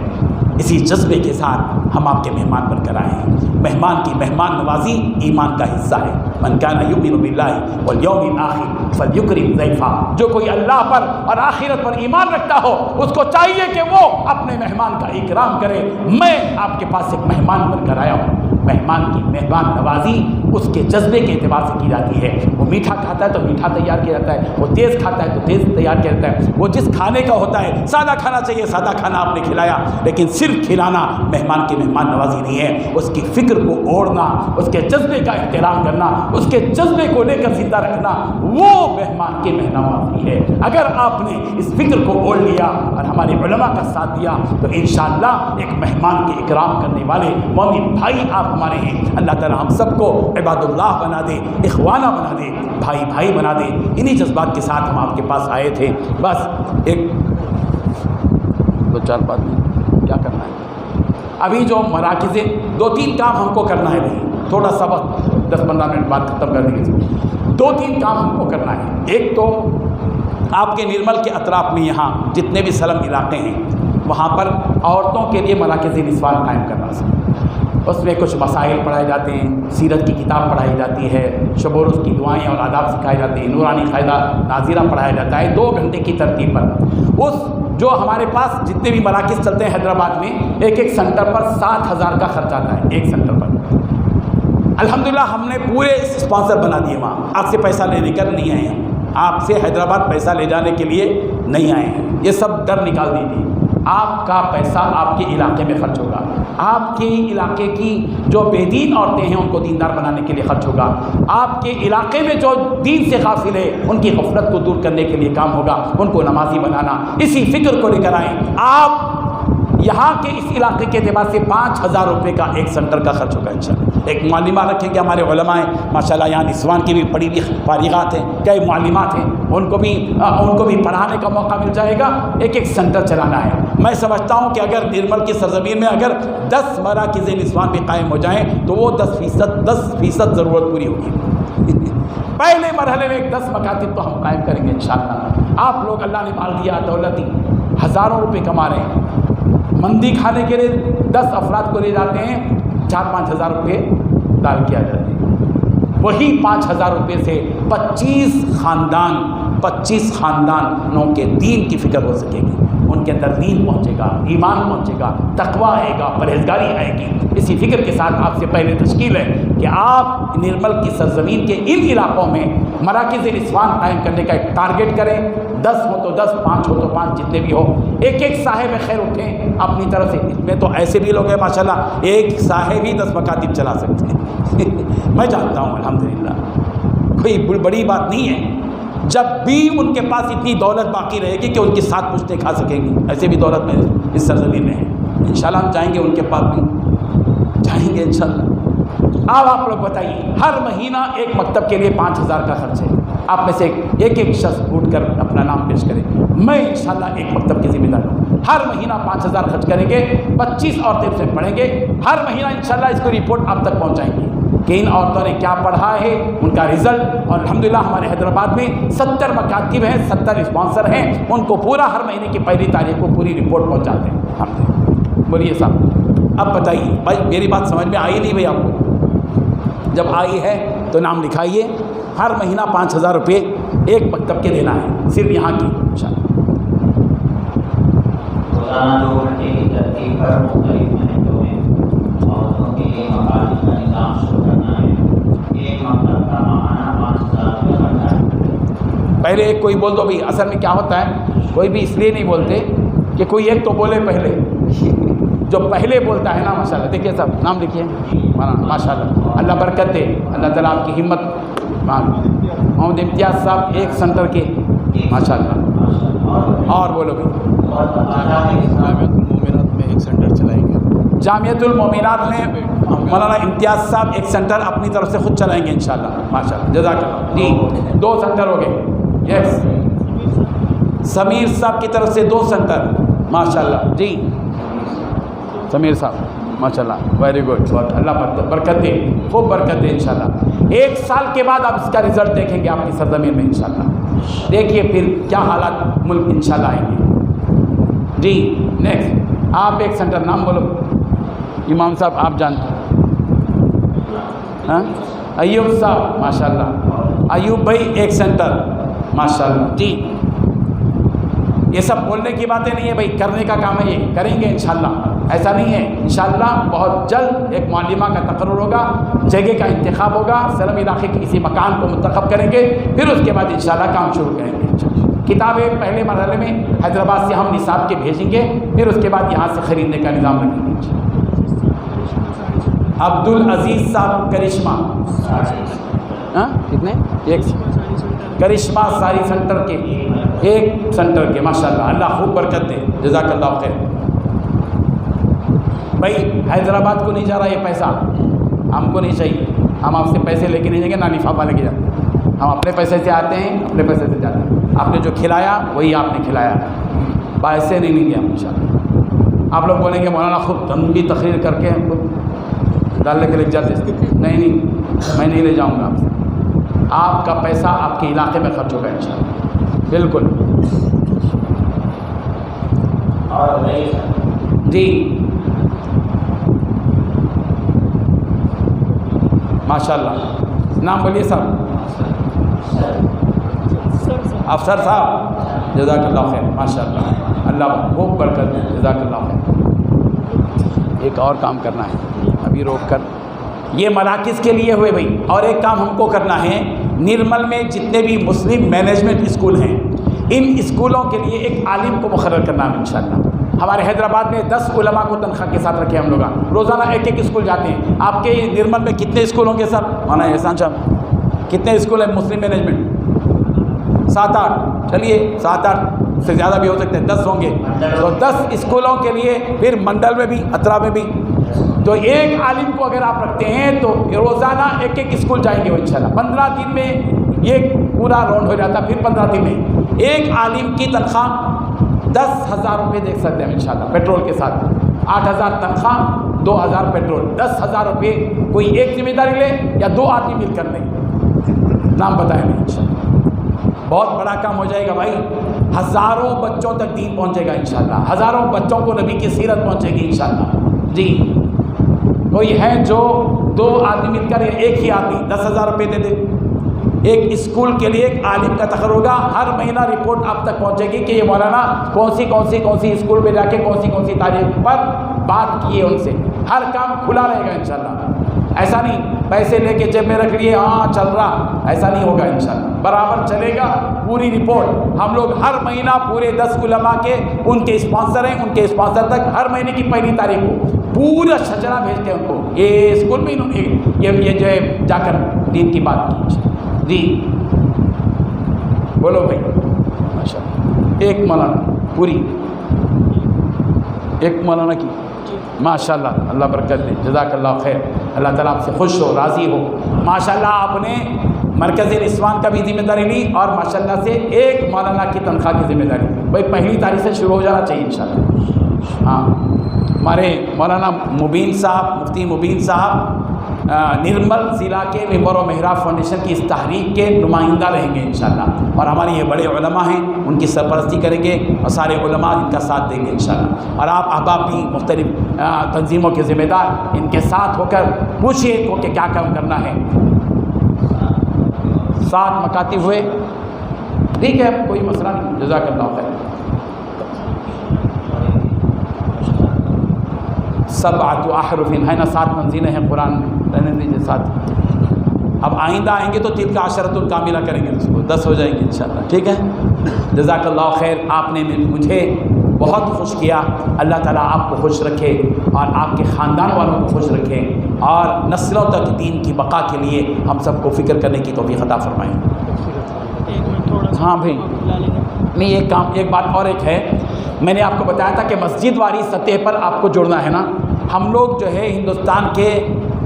اسی جذبے کے ساتھ ہم آپ کے مہمان بن کر آئے ہیں۔ مہمان کی مہمان نوازی ایمان کا حصہ ہے، من کان یؤمن باللہ والیوم الآخر فلیکرم ضیفہ، جو کوئی اللہ پر اور آخرت پر ایمان رکھتا ہو اس کو چاہیے کہ وہ اپنے مہمان کا اکرام کرے۔ میں آپ کے پاس ایک مہمان بن کر آیا ہوں، مہمان کی مہمان نوازی اس کے جذبے کے اعتبار سے کی جاتی ہے۔ وہ میٹھا کھاتا ہے تو میٹھا تیار کیا جاتا ہے، وہ تیز کھاتا ہے تو تیز تیار کیا جاتا ہے، وہ جس کھانے کا ہوتا ہے سادہ کھانا چاہیے سادہ کھانا آپ نے کھلایا، لیکن صرف کھلانا مہمان کی مہمان نوازی نہیں ہے، اس کی فکر کو اوڑھنا، اس کے جذبے کا احترام کرنا، اس کے جذبے کو لے کر زندہ رکھنا، وہ مہمان کی مہمان نوازی ہے۔ اگر آپ نے اس فکر کو اوڑھ لیا اور ہمارے علماء کا ساتھ دیا تو انشاءاللہ ایک مہمان کے اکرام کرنے والے مومن بھائی آپ ہمارے ہیں۔ اللہ تعالی ہم سب کو عباد اللہ بنا دے، اخوانہ بنا دے، بھائی بھائی بنا دے۔ انہی جذبات کے ساتھ ہم آپ کے پاس آئے تھے۔ بس ایک دو چار بات نہیں کیا کرنا ہے، ابھی جو مراکز 2-3 کام ہم کو کرنا ہے، بھائی تھوڑا سا وقت 10-15 منٹ بعد ختم کر دیں گے۔ 2-3 کام ہم کو کرنا ہے۔ ایک تو آپ کے نرمل کے اطراف میں یہاں جتنے بھی سلم علاقے ہیں وہاں پر عورتوں کے لیے مراکز نسوان قائم کرنا ہے۔ اس میں کچھ مسائل پڑھائے جاتے ہیں، سیرت کی کتاب پڑھائی جاتی ہے، شب و روز کی دعائیں اور آداب سکھائے جاتے ہیں، نورانی قاعدہ ناظرہ پڑھایا جاتا ہے 2 گھنٹے کی ترتیب پر۔ اس جو ہمارے پاس جتنے بھی مراکز چلتے ہیں حیدرآباد میں، ایک سینٹر پر 7,000 کا خرچ آتا ہے، ایک سینٹر پر۔ الحمدللہ ہم نے پورے اسپانسر بنا دیے، وہاں آپ سے پیسہ لینے کر نہیں آئے ہیں، آپ سے حیدرآباد پیسہ لے جانے کے لیے نہیں آئے ہیں، یہ سب ڈر نکال دیجیے۔ آپ کا پیسہ آپ کے علاقے میں خرچ ہوگا، آپ کے علاقے کی جو بے دین عورتیں ہیں ان کو دیندار بنانے کے لیے خرچ ہوگا، آپ کے علاقے میں جو دین سے غافل ہے ان کی غفلت کو دور کرنے کے لیے کام ہوگا، ان کو نمازی بنانا۔ اسی فکر کو لے کر آئیں آپ۔ یہاں کے اس علاقے کے اعتبار سے 5,000 روپے کا ایک سینٹر کا خرچ ہوگا انشاءاللہ۔ ایک معلمہ رکھیں گے، ہمارے علماء ہیں ماشاءاللہ، یہاں نسوان کی بھی پڑھی ہوئی فارغات ہیں، کئی معلمات ہیں، ان کو بھی پڑھانے کا موقع مل جائے گا۔ ایک سینٹر چلانا ہے۔ میں سمجھتا ہوں کہ اگر نرمل کی سرزمین میں اگر 10 مراکز نسوان بھی قائم ہو جائیں تو وہ 10% ضرورت پوری ہوگی۔ پہلے مرحلے میں 10 مکاتب تو ہم قائم کریں گے انشاءاللہ۔ آپ لوگ اللہ نے مال دیا، دولت دی، ہزاروں روپے کما رہے ہیں، مندی کھانے کے لیے 10 افراد کو لے جاتے ہیں، 4-5 ہزار روپے دار کیا جاتے ہیں، وہی 5,000 روپے سے 25 خاندانوں کے دین کی فکر ہو سکے گی، ان کے اندر دین پہنچے گا، ایمان پہنچے گا، تقویٰ آئے گا، پرہیزگاری آئے گی۔ اسی فکر کے ساتھ آپ سے پہلے تشکیل ہے کہ آپ نرمل کی سرزمین کے ان علاقوں میں مراکز نسوان قائم کرنے کا ایک ٹارگٹ کریں، 10 ہو تو 10، 5 ہو تو 5، جتنے بھی ہو، ایک صاحب خیر اٹھیں اپنی طرف سے۔ اس میں تو ایسے بھی لوگ ہیں ماشاءاللہ، ایک صاحب ہی 10 مکاتب چلا سکتے ہیں میں جانتا ہوں الحمدللہ، کوئی بڑی بات نہیں ہے۔ جب بھی ان کے پاس اتنی دولت باقی رہے گی کہ ان کی 7 پشتیں کھا سکیں گی، ایسے بھی دولت میں اس سرزمین میں ہے، انشاءاللہ ہم جائیں گے ان کے پاس بھی جائیں گے انشاءاللہ۔ اب آپ لوگ بتائیے، ہر مہینہ ایک مکتب کے لیے 5,000 کا خرچ ہے، آپ میں سے ایک شخص اٹھ کر اپنا نام پیش کرے، میں انشاءاللہ ایک مکتب کی ذمہ دار ہوں۔ ہر مہینہ 5,000 خرچ کریں گے، 25 عورتیں سے پڑھیں گے، ہر مہینہ انشاءاللہ اس کو رپورٹ آپ تک پہنچائیں گے کہ ان عورتوں نے کیا پڑھا ہے، ان کا رزلٹ۔ اور الحمدللہ ہمارے حیدرآباد میں 70 مکاتب ہیں، 70 اسپانسر ہیں، ان کو پورا ہر مہینے کی 1 تاریخ کو پوری رپورٹ پہنچاتے ہیں ہم۔ بولیے صاحب، اب بتائیے بھائی، میری بات سمجھ میں آئی نہیں بھائی آپ کو؟ جب آئی ہے تو نام لکھائیے، ہر مہینہ 5,000 روپے ایک مکتب کے دینا ہے، صرف یہاں کی انشاءاللہ۔ روزانہ 2 گھنٹے کی ترتیب پر مختلف محلوں میں عورتوں کے لیے مکاتب کا نظام شروع کرنا ہے۔ ایک مکتب کا ماہانہ 5,000 روپے خرچہ ہے۔ پہلے ایک کوئی بول دو بھی، اصل میں کیا ہوتا ہے، کوئی بھی اس لیے نہیں بولتے کہ کوئی ایک تو بولے پہلے، جو پہلے بولتا ہے نا ماشاءاللہ، دیکھیے صاحب نام لکھیے ماشاءاللہ، اللہ برکت دے، اللہ تعالیٰ آپ کی ہمت۔ محمد امتیاز صاحب 1 سینٹر کے ماشاءاللہ، اور بولو بھی۔ جامعۃ المومنات میں 1 سینٹر چلائیں گے، جامعۃ المومنات میں مولانا امتیاز صاحب ایک سینٹر اپنی طرف سے خود چلائیں گے انشاءاللہ. ماشاءاللہ جزاک اللہ. جی 2 سینٹر ہو گئے. یس سمیر صاحب کی طرف سے 2 سینٹر. ماشاءاللہ. جی سمیر صاحب ماشاءاللہ ویری گڈ. اللہ برکت دے, خوب برکت دے انشاءاللہ. 1 سال کے بعد آپ اس کا رزلٹ دیکھیں گے اپنی سرزمین میں انشاءاللہ. دیکھیے پھر کیا حالات ملک انشاءاللہ آئیں گے. جی نیکسٹ آپ ایک سینٹر نام بولو. امام صاحب آپ جانتے ہیں. ایوب صاحب ماشاءاللہ. ایوب بھائی ایک سینٹر ماشاءاللہ. جی یہ سب بولنے کی باتیں نہیں ہے بھائی, کرنے کا کام ہے. یہ کریں گے انشاءاللہ, ایسا نہیں ہے. انشاءاللہ بہت جلد ایک معلمہ کا تقرر ہوگا, جگہ کا انتخاب ہوگا, سلم علاقے کے کسی مکان کو منتخب کریں گے, پھر اس کے بعد انشاءاللہ کام شروع کریں گے. کتابیں پہلے مرحلے میں حیدرآباد سے ہم نصاب کے بھیجیں گے, پھر اس کے بعد یہاں سے خریدنے کا نظام رکھیں گے. عبدالعزیز صاحب کرشمہ کتنے ایک کرشمہ ساری سینٹر کے 1 سینٹر کے ماشاءاللہ. اللہ خوب برکت دے, جزاک اللہ خیر. بھائی حیدرآباد کو نہیں جا رہا یہ پیسہ, ہم کو نہیں چاہیے. ہم آپ سے پیسے لے کے نہیں جائیں گے, نہ لفافہ لے کے جاتے ہیں. ہم اپنے پیسے سے آتے ہیں, اپنے پیسے سے جاتے ہیں. آپ نے جو کھلایا وہی آپ نے کھلایا, پیسے نہیں لیں گے ہم انشاءاللہ. آپ لوگ بولیں گے مولانا خود ہم بھی تقریر کر کے خود ڈالنے کے لے جاتے. نہیں میں نہیں لے جاؤں گا آپ سے. آپ کا پیسہ آپ کے علاقے میں خرچ ہوگا انشاءاللہ. بالکل. جی ماشاءاللہ. نام بولیے صاحب. افسر صاحب جزاک اللہ خیر ماشاءاللہ. اللہ خوب برکت دے, جزاک اللہ خیر. ایک اور کام کرنا ہے ابھی روک کر, یہ مراکز کے لیے ہوئے بھائی. اور ایک کام ہم کو کرنا ہے, نرمل میں جتنے بھی مسلم مینجمنٹ اسکول ہیں, ان اسکولوں کے لیے ایک عالم کو مقرر کرنا ہے انشاءاللہ. ہمارے حیدرآباد میں 10 علماء کو تنخواہ کے ساتھ رکھے ہم لوگ, روزانہ ایک اسکول جاتے ہیں. آپ کے نرمل میں کتنے اسکول ہوں گے سر؟ مولانا احسان صاحب کتنے اسکول ہیں مسلم مینجمنٹ؟ 7-8. چلیے 7-8 سے زیادہ بھی ہو سکتے ہیں, 10 ہوں گے. تو 10 اسکولوں کے لیے پھر منڈل میں بھی, اطراف میں بھی. تو ایک عالم کو اگر آپ رکھتے ہیں تو روزانہ ایک اسکول جائیں گے وہ انشاءاللہ. 15 دن میں یہ پورا راؤنڈ ہو جاتا. پھر 15 دن میں ایک عالم کی تنخواہ 10,000 روپے دیکھ سکتے ہیں انشاءاللہ پیٹرول کے ساتھ. 8,000 تنخواہ, 2,000 پیٹرول, 10,000 روپے. کوئی ایک ذمہ داری لے یا 2 آدمی مل کر لیں, نام بتائیں گے انشاءاللہ. بہت بڑا کام ہو جائے گا بھائی. ہزاروں بچوں تک دین پہنچے گا انشاءاللہ. ہزاروں بچوں کو نبی کی سیرت پہنچے گی انشاءاللہ. جی کوئی ہے جو 2 آدمی مل کر, ایک ہی آدمی 10,000 روپے دے دے. ایک اسکول کے لیے ایک عالم کا تقرر ہوگا. ہر مہینہ رپورٹ آپ تک پہنچے گی کہ یہ مولانا کون سی اسکول میں جا کے کون سی تاریخ پر بات کیے ان سے. ہر کام کھلا رہے گا انشاءاللہ. ایسا نہیں پیسے لے کے جیب میں رکھ لیے ہاں چل رہا, ایسا نہیں ہوگا انشاءاللہ. برابر چلے گا پوری رپورٹ. ہم لوگ ہر مہینہ پورے 10 علماء کے, ان کے اسپانسر ہیں, ان کے اسپانسر تک ہر مہینے کی 1 تاریخ کو پورا شجرا بھیجتے ہیں ان کو. یہ اسکول میں انہوں نے یہ جو ہے جا کر دین کی بات کی. جی بولو بھائی ماشاءاللہ. ایک مولانا پوری, ایک مولانا کی ماشاءاللہ. اللہ برکت دے, جزاک اللہ خیر. اللہ تعالیٰ آپ سے خوش ہو, راضی ہو. ماشاءاللہ آپ نے مرکز نسوان کا بھی ذمہ داری لی, اور ماشاءاللہ سے ایک مولانا کی تنخواہ کی ذمہ داری. بھائی 1 تاریخ سے شروع ہو جانا چاہیے انشاءاللہ. ہاں ہمارے مولانا مبین صاحب, مفتی مبین صاحب نرمل ضلع کے ممبر و محراب فاؤنڈیشن کی اس تحریک کے نمائندہ رہیں گے انشاءاللہ. اور ہمارے یہ بڑے علماء ہیں, ان کی سرپرستی کریں گے, اور سارے علماء ان کا ساتھ دیں گے انشاءاللہ. اور آپ احباب بھی مختلف تنظیموں کے ذمہ دار, ان کے ساتھ ہو کر پوچھیے ان کو کہ کیا کام کرنا ہے. 7 مکاتب ہوئے, ٹھیک ہے کوئی مسئلہ نہیں. جزاک اللہ خیر. 7 احرف ہے نا, 7 منزلیں ہیں قرآن میں. رہنے دیجیے 7. اب آئندہ آئیں گے تو تلک کا عشرۃ الکاملہ کریں گے, اس کو 10 ہو جائیں گے انشاءاللہ. ٹھیک ہے, جزاک اللہ خیر. آپ نے مجھے بہت خوش کیا. اللہ تعالیٰ آپ کو خوش رکھے, اور آپ کے خاندان والوں کو خوش رکھے, اور نسلوں تک دین کی بقا کے لیے ہم سب کو فکر کرنے کی توفیق عطا فرمائیں. ہاں بھائی نہیں, ایک بات اور ایک ہے. میں نے آپ کو بتایا تھا کہ مسجد والی سطح پر آپ کو جوڑنا ہے نا. ہم لوگ جو ہے ہندوستان کے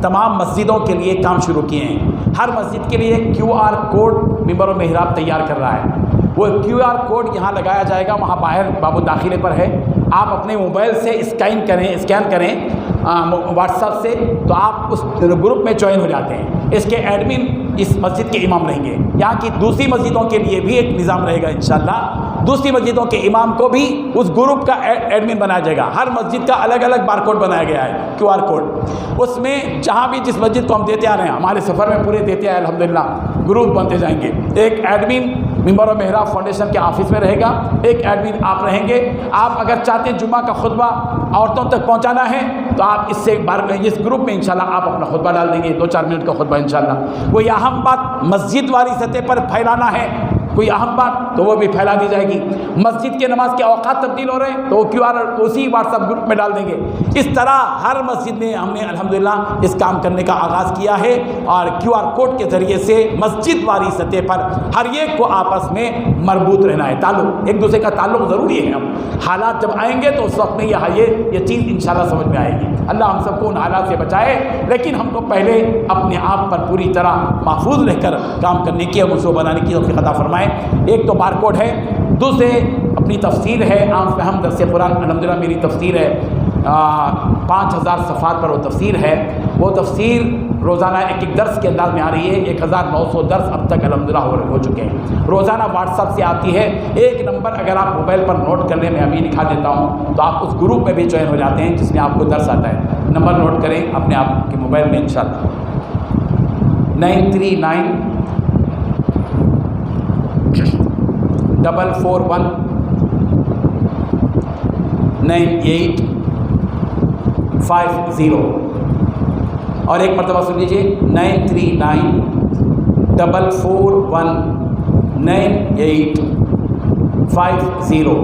تمام مسجدوں کے لیے کام شروع کیے ہیں. ہر مسجد کے لیے QR کوڈ ممبر و محراب تیار کر رہا ہے. وہ QR کوڈ یہاں لگایا جائے گا, وہاں باہر باب داخلے پر ہے. آپ اپنے موبائل سے اسکین کریں واٹس ایپ سے, تو آپ اس گروپ میں جوائن ہو جاتے ہیں. اس کے ایڈمن اس مسجد کے امام رہیں گے. یہاں کی دوسری مسجدوں کے لیے بھی ایک نظام رہے گا انشاءاللہ. دوسری مسجدوں کے امام کو بھی اس گروپ کا ایڈمن بنایا جائے گا. ہر مسجد کا الگ الگ بار کوڈ بنایا گیا ہے, QR کوڈ. اس میں جہاں بھی جس مسجد کو ہم دیتے آ رہے ہیں, ہمارے سفر میں پورے دیتے آئے الحمدللہ, گروپ بنتے جائیں گے. ایک ایڈمن ممبر و محراب فاؤنڈیشن کے آفس میں رہے گا, ایک ایڈمن آپ رہیں گے. آپ اگر چاہتے ہیں جمعہ کا خطبہ عورتوں تک پہنچانا ہے تو آپ اس گروپ میں انشاءاللہ آپ اپنا خطبہ ڈال دیں گے, 2-4 منٹ کا خطبہ انشاءاللہ. کوئی اہم بات مسجد والی سطح پر پھیلانا ہے, کوئی اہم بات, تو وہ بھی پھیلا دی جائے گی. مسجد کے نماز کے اوقات تبدیل ہو رہے ہیں تو وہ QR اسی واٹس ایپ گروپ میں ڈال دیں گے. اس طرح ہر مسجد میں ہم نے الحمدللہ اس کام کرنے کا آغاز کیا ہے, اور QR کوڈ کے ذریعے سے مسجد والی سطح پر ہر ایک کو آپس میں مربوط رہنا ہے. تعلق, ایک دوسرے کا تعلق ضروری ہے. ہم حالات جب آئیں گے تو اس وقت میں یہ چیز انشاءاللہ سمجھ میں آئے گی. اللہ ہم سب کو ان حالات سے بچائے, لیکن ہم کو پہلے اپنے آپ پر پوری طرح محفوظ رہ کر کام کرنے کی اور منصوبہ بنانے کی توفیق عطا فرمائے. ایک تو بار کوڈ ہے, دوسرے اپنی تفسیر ہے, عام فہم درس قرآن. الحمدللہ میری تفسیر ہے 5000 صفحات پر وہ تفسیر ہے. وہ تفسیر روزانہ ایک درس کے انداز میں آ رہی ہے. 1900 درس اب تک الحمدللہ ہو چکے ہیں. روزانہ واٹس ایپ سے آتی ہے. ایک نمبر اگر آپ موبائل پر نوٹ کر لیں, میں ابھی لکھا دیتا ہوں, تو آپ اس گروپ میں بھی جوائن ہو جاتے ہیں جس میں آپ کو درس آتا ہے. نمبر نوٹ کریں اپنے آپ کے موبائل میں انشاءاللہ. 939 441 9850. اور ایک مرتبہ سن لیجیے, 939 441 9850.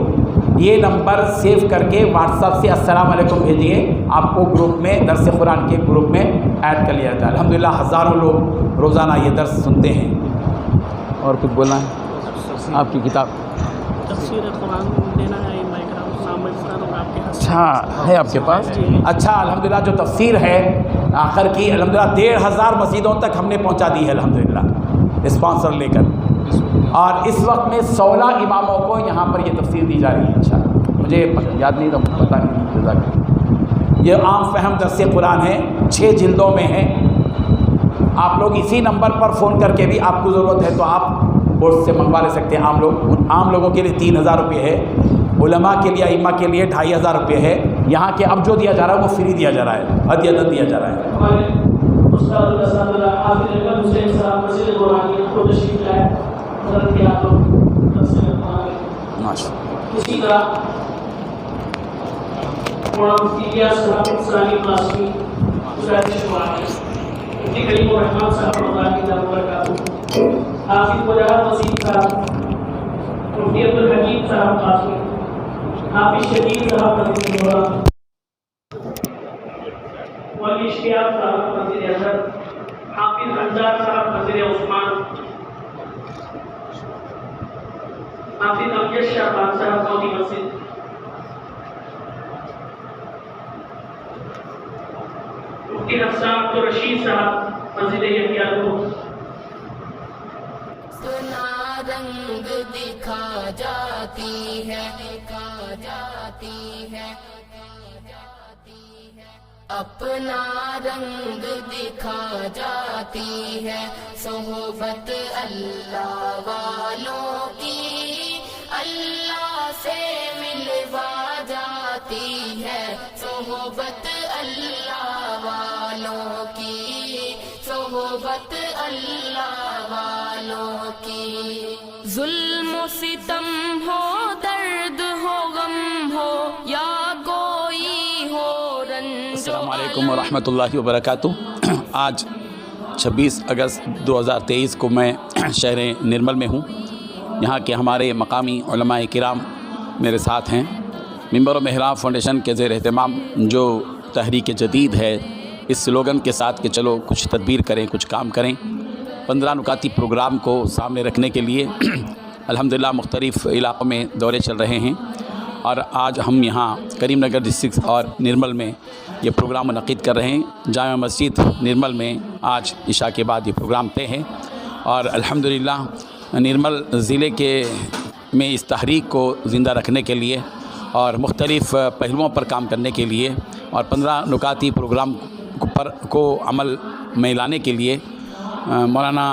یہ نمبر سیو کر کے واٹس ایپ سے السلام علیکم بھیجیے. آپ کو گروپ میں درس قرآن کے گروپ میں ایڈ کر لیا جاتا ہے. الحمدللہ ہزاروں لوگ روزانہ یہ درس سنتے ہیں. اور کچھ بولنا ہے؟ آپ کی کتاب تفسیر قرآن دینا ہے اچھا ہے آپ کے پاس؟ اچھا الحمدللہ جو تفسیر ہے آخر کی الحمدللہ 1500 مسجدوں تک ہم نے پہنچا دی ہے الحمدللہ اسپانسر لے کر. اور اس وقت میں 16 اماموں کو یہاں پر یہ تفسیر دی جا رہی ہے انشاءاللہ. مجھے یاد نہیں تو پتہ نہیں. یہ عام فہم درس قرآن ہے, 6 جلدوں میں ہے. آپ لوگ اسی نمبر پر فون کر کے بھی آپ کو ضرورت ہے تو آپ بورڈ سے منگوا لے سکتے ہیں. عام لوگوں کے لیے 3000 روپے ہے, علماء کے لیے ائمہ کے لیے 2500 روپے ہے. یہاں کے اب جو دیا جا رہا ہے وہ فری دیا جا رہا ہے, ہدیہ دیا جا رہا ہے. اسی طرح کریم الرحمان صاحب حافظ وجاہت وسیم صاحب, مفتی عبدالحکیم صاحب قاسمی, حافظ شدید صاحب مسجد نورہ, ولی اشتیاق صاحب مسجد اظہر, حافظ انصار صاحب مسجد عثمان, حافظ امجد شاہ خان صاحب موتی مسجد, مفتی حسان تو رشید صاحب مسجد یحییٰ نور. اپنا رنگ دکھا جاتی ہے, اپنا رنگ دکھا جاتی ہے, صحبت اللہ والوں کی اللہ سے ملوا جاتی ہے, صحبت اللہ والوں کی, صحبت اللہ والوں کی. ظلم و ستم ہو, درد ہو, غم ہو, یا کوئی ہو رنج. السلام علیکم ورحمۃ اللہ وبرکاتہ. آج 26 اگست 2023 کو میں شہر نرمل میں ہوں. یہاں کے ہمارے مقامی علماء کرام میرے ساتھ ہیں. ممبر و محراب فاؤنڈیشن کے زیر اہتمام جو تحریک جدید ہے, اس سلوگن کے ساتھ کہ چلو کچھ تدبیر کریں, کچھ کام کریں, 15 نکاتی پروگرام کو سامنے رکھنے کے لیے الحمدللہ مختلف علاقوں میں دورے چل رہے ہیں. اور آج ہم یہاں کریم نگر ڈسٹرکٹ اور نرمل میں یہ پروگرام منعقد کر رہے ہیں۔ جامع مسجد نرمل میں آج عشاء کے بعد یہ پروگرام طے ہے، اور الحمدللہ نرمل ضلع میں اس تحریک کو زندہ رکھنے کے لیے اور مختلف پہلوؤں پر کام کرنے کے لیے اور 15 نکاتی پروگرام کو عمل میں لانے کے لیے مولانا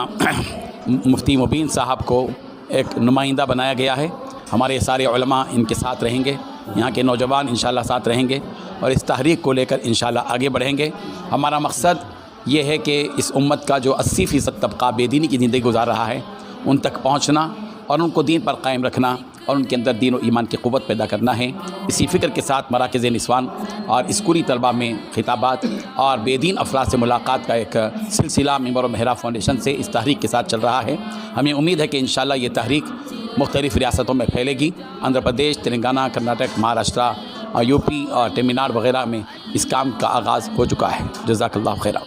مفتی مبین صاحب کو ایک نمائندہ بنایا گیا ہے۔ ہمارے سارے علماء ان کے ساتھ رہیں گے، یہاں کے نوجوان انشاءاللہ ساتھ رہیں گے اور اس تحریک کو لے کر انشاءاللہ آگے بڑھیں گے۔ ہمارا مقصد یہ ہے کہ اس امت کا جو 80% طبقہ بے دینی کی زندگی گزار رہا ہے ان تک پہنچنا اور ان کو دین پر قائم رکھنا اور ان کے اندر دین و ایمان کی قوت پیدا کرنا ہے۔ اسی فکر کے ساتھ مراکز نسوان اور اسکولی طلباء میں خطابات اور بے دین افراد سے ملاقات کا ایک سلسلہ ممبر و محراب فاؤنڈیشن سے اس تحریک کے ساتھ چل رہا ہے۔ ہمیں امید ہے کہ انشاءاللہ یہ تحریک مختلف ریاستوں میں پھیلے گی۔ آندھرا پردیش، تلنگانہ، کرناٹک، مہاراشٹرا اور یو پی اور تمل ناڈو وغیرہ میں اس کام کا آغاز ہو چکا ہے۔ جزاک اللہ خیرہ۔